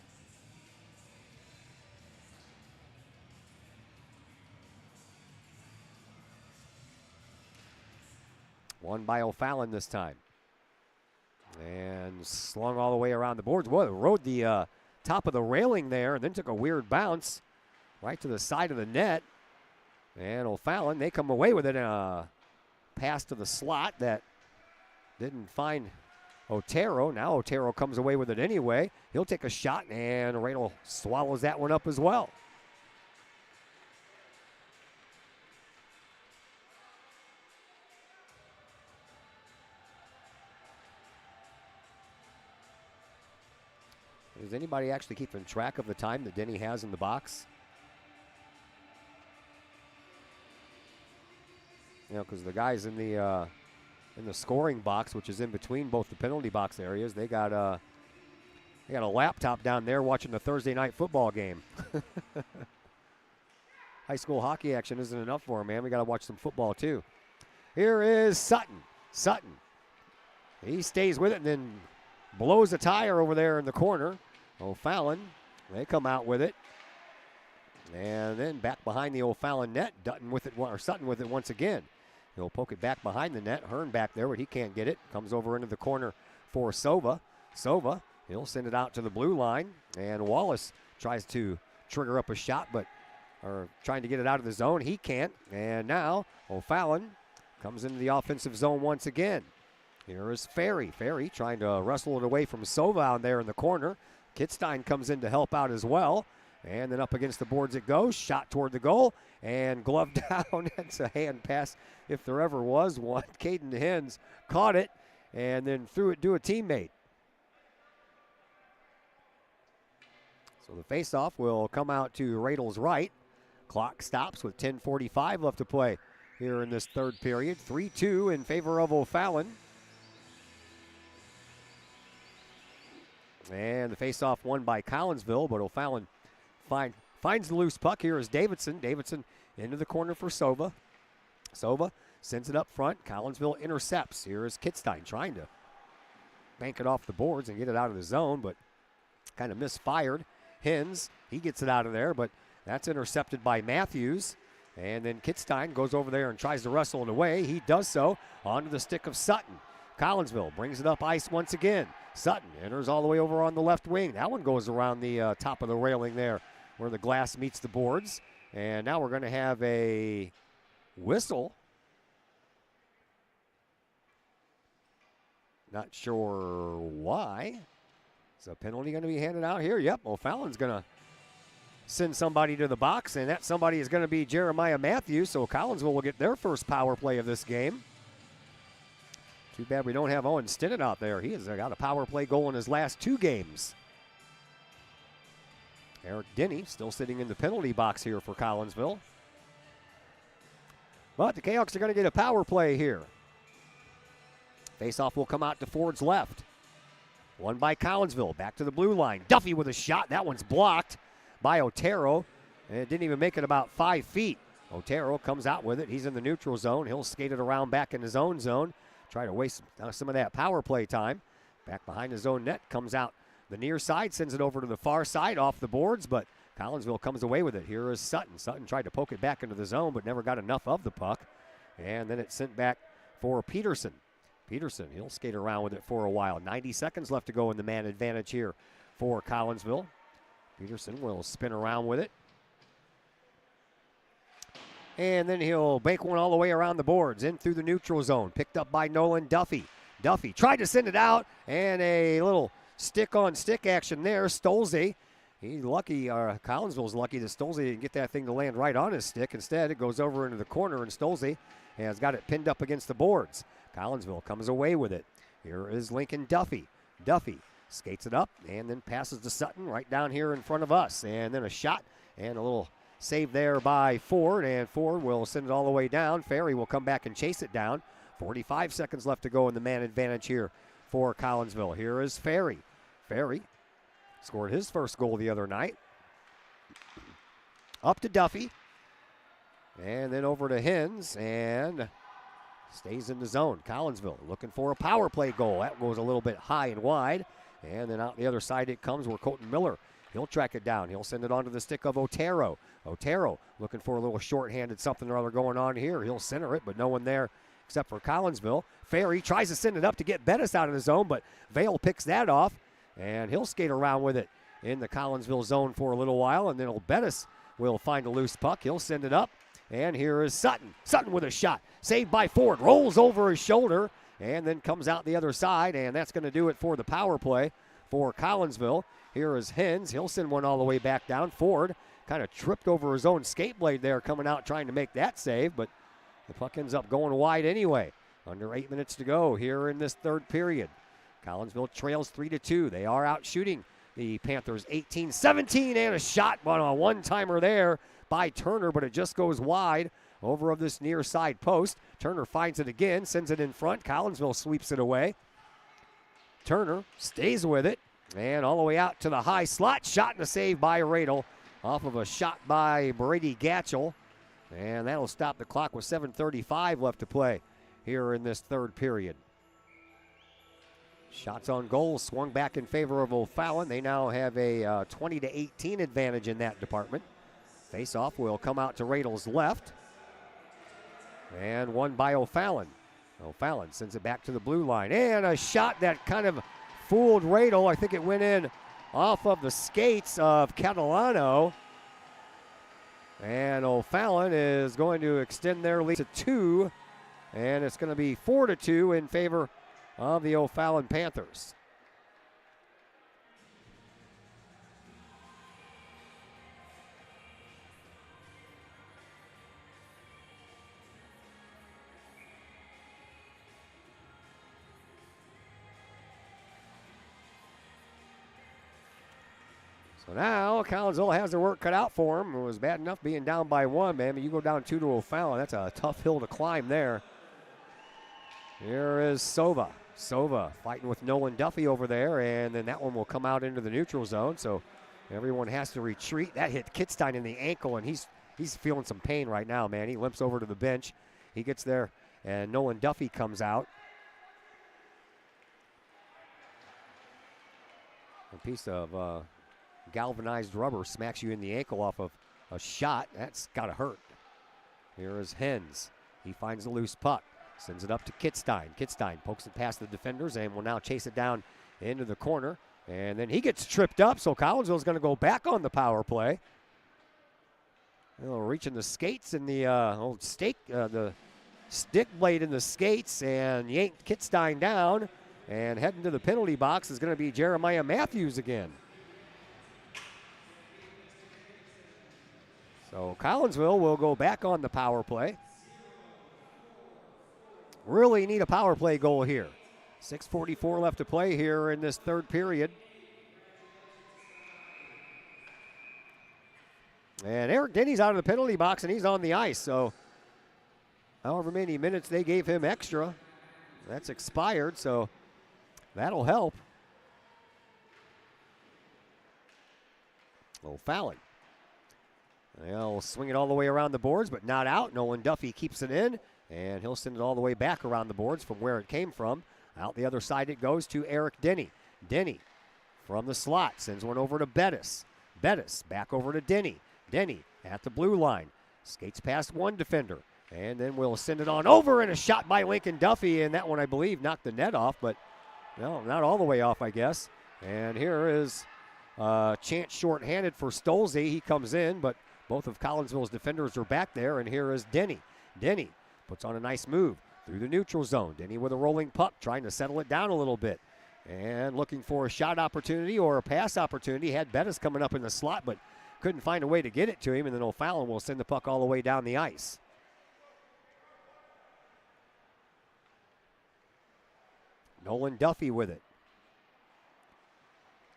Won by O'Fallon this time. And slung all the way around the boards. Boy, it rode the top of the railing there and then took a weird bounce right to the side of the net. And O'Fallon, they come away with it in a pass to the slot that didn't find Otero. Now Otero comes away with it anyway. He'll take a shot, and Radel swallows that one up as well. Is anybody actually keeping track of the time that Denny has in the box? You know, because the guys in the scoring box, which is in between both the penalty box areas, they got a laptop down there watching the Thursday night football game. High school hockey action isn't enough for them, man. We got to watch some football too. Here is Sutton. Sutton. He stays with it and then blows a tire over there in the corner. O'Fallon, they come out with it. And then back behind the O'Fallon net, Sutton with it once again. He'll poke it back behind the net. Hearn back there, but he can't get it. Comes over into the corner for Sova. Sova, he'll send it out to the blue line. And Wallace tries to trigger up a shot, or trying to get it out of the zone. He can't. And now O'Fallon comes into the offensive zone once again. Here is Ferry. Ferry trying to wrestle it away from Sova out there in the corner. Kitstein comes in to help out as well. And then up against the boards it goes. Shot toward the goal. And glove down. It's a hand pass if there ever was one. Caden Hens caught it and then threw it to a teammate. So the faceoff will come out to Radel's right. Clock stops with 10:45 left to play here in this third period. 3-2 in favor of O'Fallon. And the faceoff won by Collinsville, but O'Fallon finds the loose puck. Here is Davidson. Davidson into the corner for Sova. Sova sends it up front. Collinsville intercepts. Here is Kitstein trying to bank it off the boards and get it out of the zone, but kind of misfired. Hens, he gets it out of there, but that's intercepted by Matthews. And then Kitstein goes over there and tries to wrestle it away. He does so onto the stick of Sutton. Collinsville brings it up ice once again. Sutton enters all the way over on the left wing. That one goes around the top of the railing there where the glass meets the boards. And now we're going to have a whistle. Not sure why. Is a penalty going to be handed out here? Yep, O'Fallon's going to send somebody to the box, and that somebody is going to be Jeremiah Matthews. So Collinsville will get their first power play of this game. Too bad we don't have Owen Stinnett out there. He has got a power play goal in his last 2 games. Eric Denny still sitting in the penalty box here for Collinsville. But the Kahawks are going to get a power play here. Faceoff will come out to Ford's left. One by Collinsville. Back to the blue line. Duffy with a shot. That one's blocked by Otero. And it didn't even make it about 5 feet. Otero comes out with it. He's in the neutral zone. He'll skate it around back in his own zone. Try to waste some of that power play time. Back behind his own net. Comes out the near side. Sends it over to the far side off the boards. But Collinsville comes away with it. Here is Sutton. Sutton tried to poke it back into the zone but never got enough of the puck. And then it's sent back for Peterson. Peterson, he'll skate around with it for a while. 90 seconds left to go in the man advantage here for Collinsville. Peterson will spin around with it. And then he'll bank one all the way around the boards, in through the neutral zone. Picked up by Nolan Duffy. Duffy tried to send it out, and a little stick-on-stick action there. Stolze, he's lucky, Collinsville's lucky that Stolze didn't get that thing to land right on his stick. Instead, it goes over into the corner, and Stolze has got it pinned up against the boards. Collinsville comes away with it. Here is Lincoln Duffy. Duffy skates it up and then passes to Sutton right down here in front of us. And then a shot and a little save there by Ford. And Ford will send it all the way down. Ferry will come back and chase it down. 45 seconds left to go in the man advantage here for Collinsville. Here is Ferry. Ferry scored his first goal the other night. Up to Duffy. And then over to Hens. And stays in the zone. Collinsville looking for a power play goal. That goes a little bit high and wide. And then out the other side it comes where Colton Miller, he'll track it down. He'll send it onto the stick of Otero. Otero looking for a little shorthanded something or other going on here. He'll center it, but no one there except for Collinsville. Ferry tries to send it up to get Bettis out of the zone, but Vale picks that off. And he'll skate around with it in the Collinsville zone for a little while. And then Bettis will find a loose puck. He'll send it up. And here is Sutton. Sutton with a shot. Saved by Ford. Rolls over his shoulder and then comes out the other side. And that's going to do it for the power play for Collinsville. Here is Hens. He'll send one all the way back down. Ford kind of tripped over his own skate blade there coming out trying to make that save. But the puck ends up going wide anyway. Under 8 minutes to go here in this third period. Collinsville trails 3-2. They are out shooting the Panthers 18-17 and a shot on a one-timer there by Turner, but it just goes wide over of this near side post. Turner finds it again, sends it in front. Collinsville sweeps it away. Turner stays with it, and all the way out to the high slot. Shot and a save by Radel off of a shot by Brady Gatchel. And that'll stop the clock with 7:35 left to play here in this third period. Shots on goal swung back in favor of O'Fallon. They now have a 20-18 advantage in that department. Face-off will come out to Radel's left. And one by O'Fallon. O'Fallon sends it back to the blue line. And a shot that kind of fooled Radel. I think it went in off of the skates of Catalano. And O'Fallon is going to extend their lead to 2. And it's going to be 4-2 in favor of the O'Fallon Panthers. So now Collinsville has their work cut out for him. It was bad enough being down by 1, man. But you go down 2 to O'Fallon. That's a tough hill to climb there. Here is Sova. Sova fighting with Nolan Duffy over there, and then that one will come out into the neutral zone. So everyone has to retreat. That hit Kitstein in the ankle, and he's feeling some pain right now, man. He limps over to the bench. He gets there, and Nolan Duffy comes out. A piece of galvanized rubber smacks you in the ankle off of a shot. That's got to hurt. Here is Hens. He finds the loose puck. Sends it up to Kitstein. Kitstein pokes it past the defenders and will now chase it down into the corner. And then he gets tripped up, so Collinsville's going to go back on the power play. Reaching the skates in the old stake, the stick blade in the skates, and yanked Kitstein down. And heading to the penalty box is going to be Jeremiah Matthews again. So Collinsville will go back on the power play. Really need a power play goal here. 6:44 left to play here in this third period. And Eric Denny's out of the penalty box and he's on the ice. So however many minutes they gave him extra, that's expired. So that'll help. O'Fallon. They'll swing it all the way around the boards, but not out. Nolan Duffy keeps it in, and he'll send it all the way back around the boards from where it came from. Out the other side it goes to Eric Denny. Denny from the slot sends one over to Bettis. Bettis back over to Denny. Denny at the blue line. Skates past one defender. And then we'll send it on over, and a shot by Lincoln Duffy, and that one, I believe, knocked the net off, but no, not all the way off, I guess. And here is chance shorthanded for Stolze. He comes in, but both of Collinsville's defenders are back there, and here is Denny. Denny puts on a nice move through the neutral zone. Denny with a rolling puck, trying to settle it down a little bit. And looking for a shot opportunity or a pass opportunity. Had Bettis coming up in the slot, but couldn't find a way to get it to him, and then O'Fallon will send the puck all the way down the ice. Nolan Duffy with it.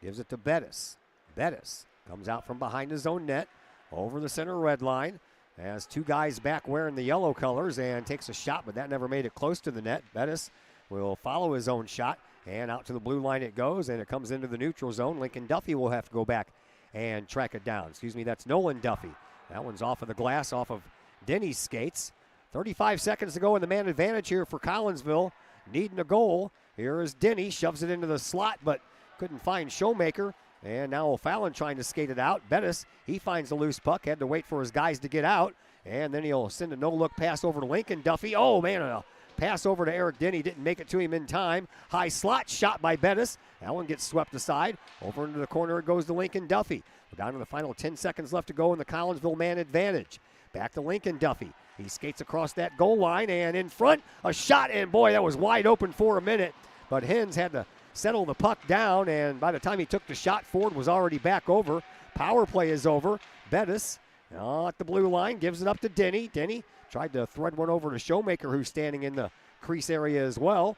Gives it to Bettis. Bettis comes out from behind his own net, over the center red line. Has two guys back wearing the yellow colors and takes a shot, but that never made it close to the net. Bettis will follow his own shot, and out to the blue line it goes, and it comes into the neutral zone. Lincoln Duffy will have to go back and track it down. Excuse me, that's Nolan Duffy. That one's off of the glass, off of Denny's skates. 35 seconds to go in the man advantage here for Collinsville. Needing a goal. Here is Denny, shoves it into the slot, but couldn't find Showmaker. And now O'Fallon trying to skate it out. Bettis, he finds the loose puck, had to wait for his guys to get out. And then he'll send a no-look pass over to Lincoln Duffy. Oh, man, a pass over to Eric Denny. Didn't make it to him in time. High slot shot by Bettis. That one gets swept aside. Over into the corner it goes to Lincoln Duffy. We're down to the final 10 seconds left to go in the Collinsville man advantage. Back to Lincoln Duffy. He skates across that goal line, and in front, a shot, and boy, that was wide open for a minute. But Hens had to settle the puck down, and by the time he took the shot, Ford was already back over. Power play is over. Bettis at the blue line gives it up to Denny. Denny tried to thread one over to Showmaker, who's standing in the crease area as well.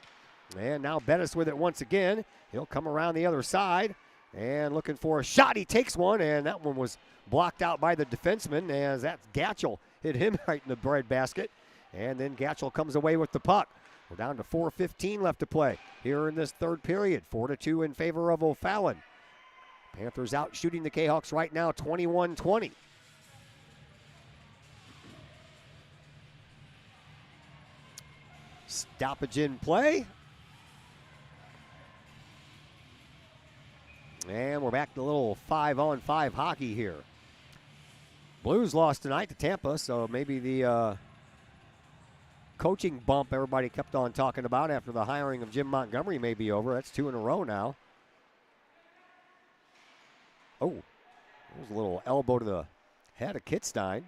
And now Bettis with it once again. He'll come around the other side and looking for a shot. He takes one, and that one was blocked out by the defenseman, as that's Gatchel hit him right in the breadbasket. And then Gatchel comes away with the puck. We're down to 4:15 left to play here in this third period. 4-2 in favor of O'Fallon. Panthers out shooting the Kahawks right now, 21-20. Stoppage in play. And we're back to a little 5-on-5 hockey here. Blues lost tonight to Tampa, so maybe the coaching bump everybody kept on talking about after the hiring of Jim Montgomery may be over. That's 2 in a row now. Oh, there's a little elbow to the head of Kitstein.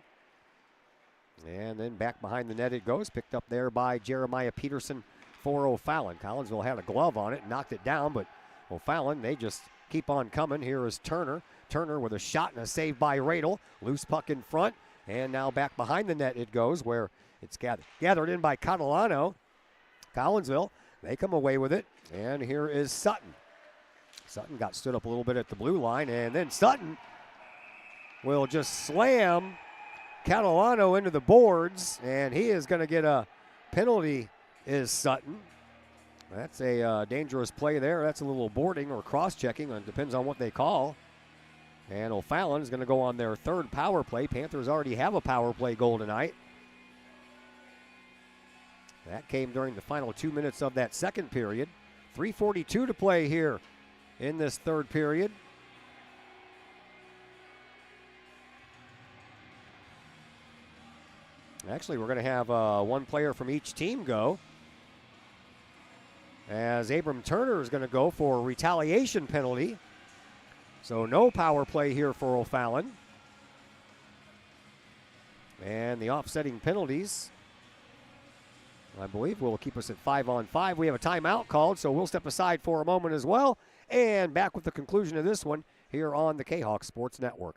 And then back behind the net it goes, picked up there by Jeremiah Peterson for O'Fallon. Collinsville had a glove on it, knocked it down, but O'Fallon, they just keep on coming. Here is Turner. Turner with a shot and a save by Radel. Loose puck in front, and now back behind the net it goes, where it's gathered in by Catalano. Collinsville, they come away with it, and here is Sutton. Sutton got stood up a little bit at the blue line, and then Sutton will just slam Catalano into the boards, and he is going to get a penalty, is Sutton. That's a dangerous play there. That's a little boarding or cross-checking. It depends on what they call. And O'Fallon is going to go on their third power play. Panthers already have a power play goal tonight. That came during the final 2 minutes of that second period. 3:42 to play here in this third period. Actually, we're going to have one player from each team go, as Abram Turner is going to go for a retaliation penalty. So no power play here for O'Fallon. And the offsetting penalties, I believe, will keep us at 5-on-5. We have a timeout called, so we'll step aside for a moment as well. And back with the conclusion of this one here on the Kahok Sports Network.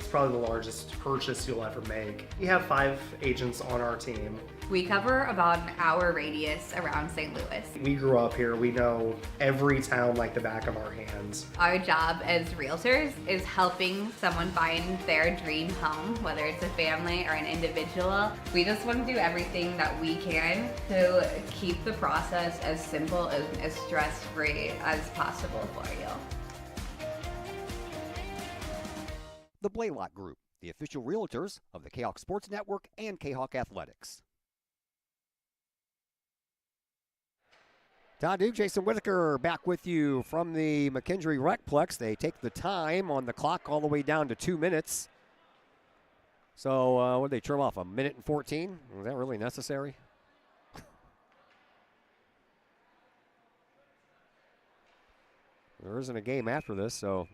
Probably the largest purchase you'll ever make. We have 5 agents on our team. We cover about an hour radius around St. Louis. We grew up here. We know every town like the back of our hands. Our job as realtors is helping someone find their dream home, whether it's a family or an individual. We just want to do everything that we can to keep the process as simple and as stress-free as possible for you. the Blaylock Group, the official realtors of the Kahok Sports Network and Kahok Athletics. Todd Duke, Jason Whitaker back with you from the McKendree Recplex. They take the time on the clock all the way down to 2 minutes. So what did they trim off, a minute and 14? Was that really necessary? There isn't a game after this, so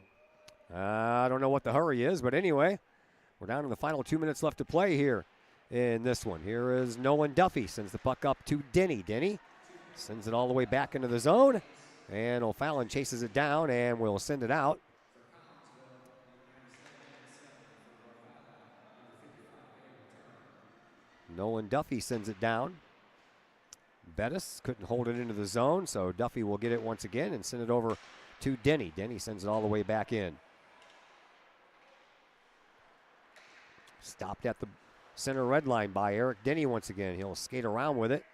I don't know what the hurry is. But anyway, we're down to the final 2 minutes left to play here in this one. Here is Nolan Duffy, sends the puck up to Denny. Denny sends it all the way back into the zone, and O'Fallon chases it down and will send it out. Nolan Duffy sends it down. Bettis couldn't hold it into the zone, so Duffy will get it once again and send it over to Denny. Denny sends it all the way back in. Stopped at the center red line by Eric Denny once again. He'll skate around with it.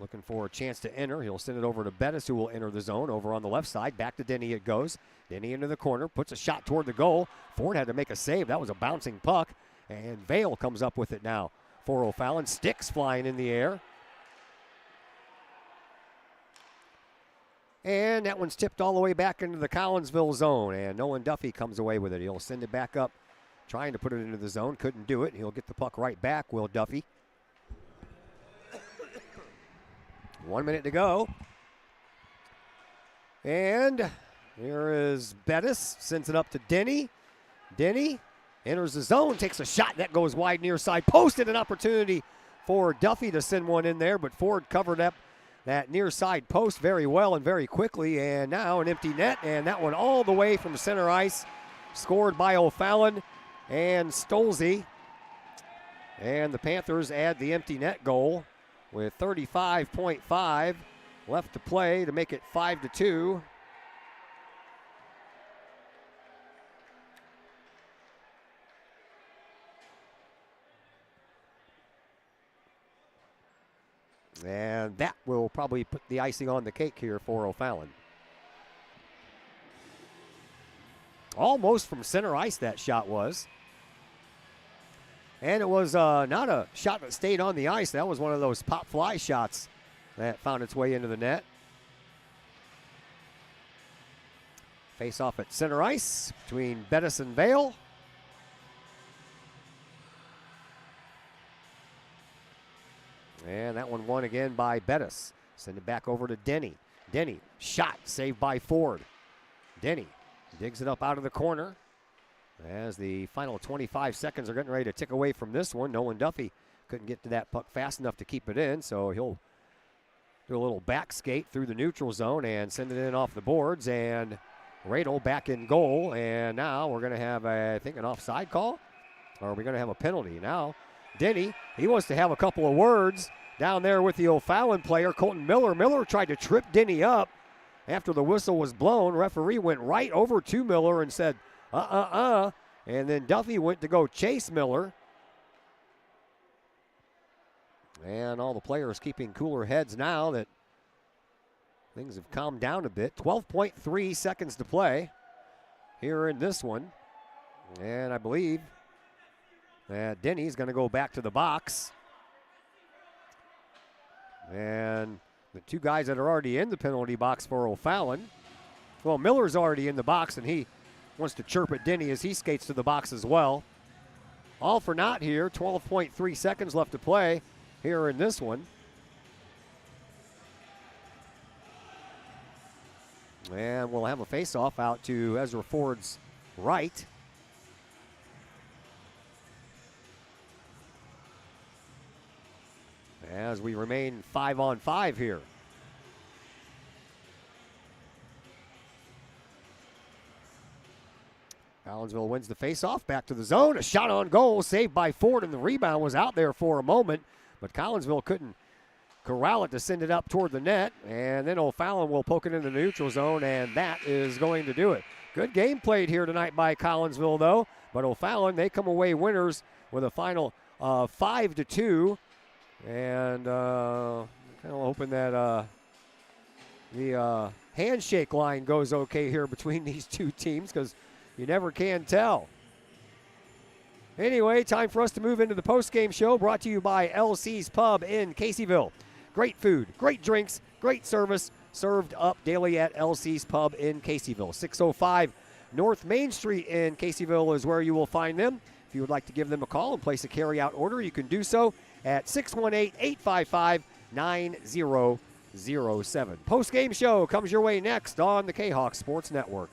Looking for a chance to enter. He'll send it over to Bettis, who will enter the zone over on the left side. Back to Denny it goes. Denny into the corner, puts a shot toward the goal. Ford had to make a save. That was a bouncing puck. And Vale comes up with it now for O'Fallon. Sticks flying in the air. And that one's tipped all the way back into the Collinsville zone. And Nolan Duffy comes away with it. He'll send it back up, trying to put it into the zone. Couldn't do it. He'll get the puck right back, Will Duffy. 1 minute to go. And here is Bettis. Sends it up to Denny. Denny enters the zone, takes a shot. That goes wide near side. Posted an opportunity for Duffy to send one in there, but Ford covered up that near side post very well and very quickly. And now an empty net, and that one all the way from center ice. Scored by O'Fallon and Stolze. And the Panthers add the empty net goal with 35.5 left to play to make it 5-2. And that will probably put the icing on the cake here for O'Fallon. Almost from center ice that shot was. And it was not a shot that stayed on the ice. That was one of those pop fly shots that found its way into the net. Face off at center ice between Bettis and Vale. And that one won again by Bettis. Send it back over to Denny. Denny, shot, saved by Ford. Denny digs it up out of the corner. As the final 25 seconds are getting ready to tick away from this one. Nolan Duffy couldn't get to that puck fast enough to keep it in, so he'll do a little back skate through the neutral zone and send it in off the boards. And Radel back in goal, and now we're going to have, I think, an offside call? Or are we going to have a penalty? Now, Denny, he wants to have a couple of words down there with the O'Fallon player, Colton Miller. Miller tried to trip Denny up after the whistle was blown. Referee went right over to Miller and said, and then Duffy went to go chase Miller. And all the players keeping cooler heads now that things have calmed down a bit. 12.3 seconds to play here in this one. And I believe that Denny's going to go back to the box. And the two guys that are already in the penalty box for O'Fallon. Well, Miller's already in the box, and he wants to chirp at Denny as he skates to the box as well. All for naught here. 12.3 seconds left to play here in this one. And we'll have a face-off out to Ezra Ford's right. As we remain 5-on-5 here. Collinsville wins the faceoff, back to the zone. A shot on goal, saved by Ford, and the rebound was out there for a moment, but Collinsville couldn't corral it to send it up toward the net, and then O'Fallon will poke it in the neutral zone, and that is going to do it. Good game played here tonight by Collinsville, though, but O'Fallon, they come away winners with a final 5-2, and kind of hoping that the handshake line goes okay here between these two teams, because you never can tell. Anyway, time for us to move into the post-game show brought to you by LC's Pub in Caseyville. Great food, great drinks, great service served up daily at LC's Pub in Caseyville. 605 North Main Street in Caseyville is where you will find them. If you would like to give them a call and place a carry-out order, you can do so at 618-855-9007. Post-game show comes your way next on the Kahok Sports Network.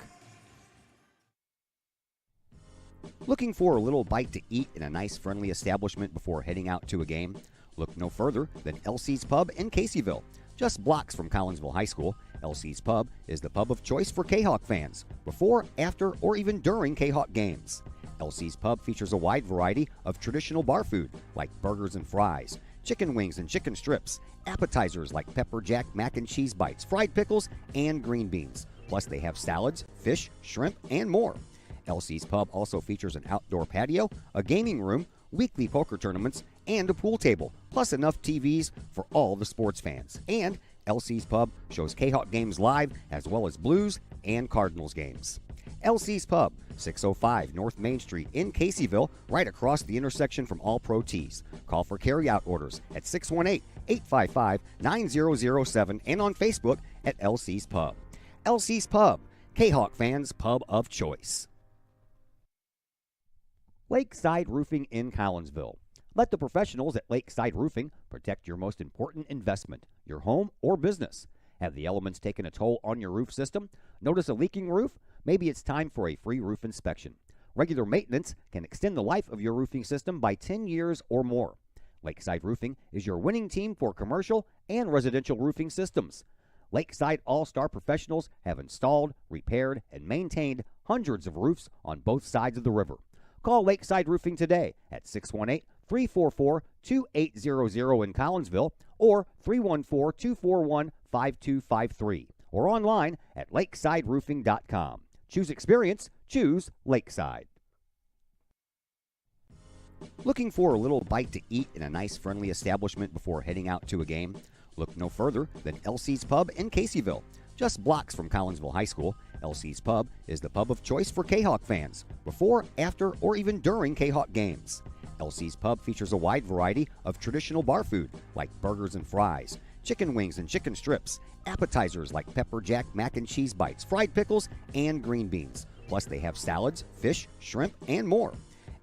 Looking for a little bite to eat in a nice, friendly establishment before heading out to a game? Look no further than LC's Pub in Caseyville. Just blocks from Collinsville High School, LC's Pub is the pub of choice for Kahok fans, before, after, or even during Kahok games. LC's Pub features a wide variety of traditional bar food like burgers and fries, chicken wings and chicken strips, appetizers like pepper jack mac and cheese bites, fried pickles, and green beans. Plus they have salads, fish, shrimp, and more. LC's Pub also features an outdoor patio, a gaming room, weekly poker tournaments, and a pool table, plus enough TVs for all the sports fans. And LC's Pub shows Kahok games live, as well as Blues and Cardinals games. LC's Pub, 605 North Main Street in Caseyville, right across the intersection from All Pro Tees. Call for carry-out orders at 618-855-9007 and on Facebook at LC's Pub. LC's Pub, Kahok fans' pub of choice. Lakeside Roofing in Collinsville. Let the professionals at Lakeside Roofing protect your most important investment, your home or business. Have the elements taken a toll on your roof system? Notice a leaking roof? Maybe it's time for a free roof inspection. Regular maintenance can extend the life of your roofing system by 10 years or more. Lakeside Roofing is your winning team for commercial and residential roofing systems. Lakeside All-Star professionals have installed, repaired, and maintained hundreds of roofs on both sides of the river. Call Lakeside Roofing today at 618-344-2800 in Collinsville or 314-241-5253 or online at lakesideroofing.com. Choose experience, choose Lakeside. Looking for a little bite to eat in a nice, friendly establishment before heading out to a game? Look no further than LC's Pub in Caseyville. Just blocks from Collinsville High School, LC's Pub is the pub of choice for Kahok fans, before, after, or even during Kahok games. LC's Pub features a wide variety of traditional bar food like burgers and fries, chicken wings and chicken strips, appetizers like pepper jack mac and cheese bites, fried pickles, and green beans. Plus they have salads, fish, shrimp, and more.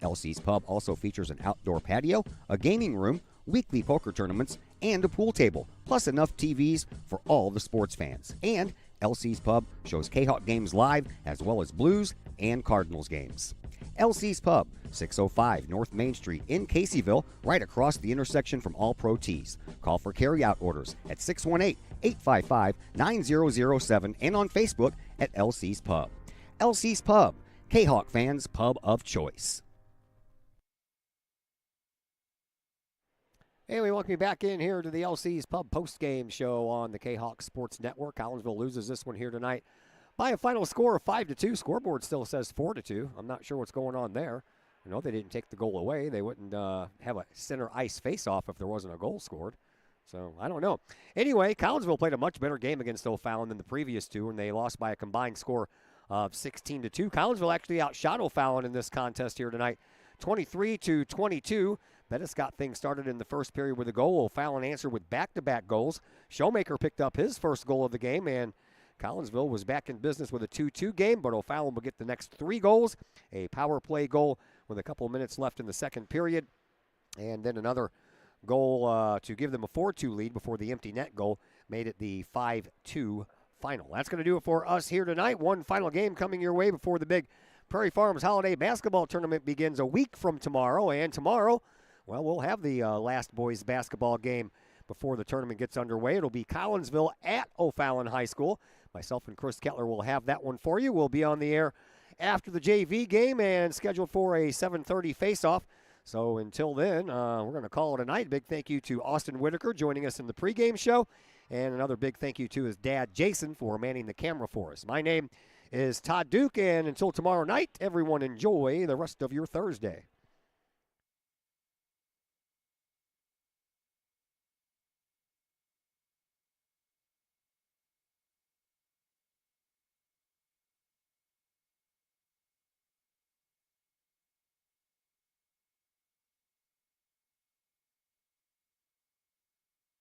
LC's Pub also features an outdoor patio, a gaming room, weekly poker tournaments, and a pool table, plus enough TVs for all the sports fans. And LC's Pub shows Kahok games live, as well as Blues and Cardinals games. LC's Pub, 605 North Main Street in Caseyville, right across the intersection from All Pro Tees. Call for carry-out orders at 618-855-9007 and on Facebook at LC's Pub. LC's Pub, Kahok fans' pub of choice. Hey, we welcome you back in here to the LC's Pub post-game show on the Kahok Sports Network. Collinsville loses this one here tonight by a final score of 5-2. Scoreboard still says 4-2. I'm not sure what's going on there. I know they didn't take the goal away. They wouldn't have a center ice face-off if there wasn't a goal scored. So, I don't know. Anyway, Collinsville played a much better game against O'Fallon than the previous two, and they lost by a combined score of 16-2. Collinsville actually outshot O'Fallon in this contest here tonight, 23-22. Bettis got things started in the first period with a goal. O'Fallon answered with back-to-back goals. Showmaker picked up his first goal of the game, and Collinsville was back in business with a 2-2 game, but O'Fallon will get the next 3 goals, a power play goal with a couple of minutes left in the second period, and then another goal to give them a 4-2 lead before the empty net goal made it the 5-2 final. That's going to do it for us here tonight. One final game coming your way before the big Prairie Farms Holiday Basketball Tournament begins a week from tomorrow, and tomorrow, well, we'll have the last boys basketball game before the tournament gets underway. It'll be Collinsville at O'Fallon High School. Myself and Chris Kettler will have that one for you. We'll be on the air after the JV game and scheduled for a 7:30 face-off. So until then, we're going to call it a night. Big thank you to Austin Whitaker joining us in the pregame show. And another big thank you to his dad, Jason, for manning the camera for us. My name is Todd Duke, and until tomorrow night, everyone enjoy the rest of your Thursday.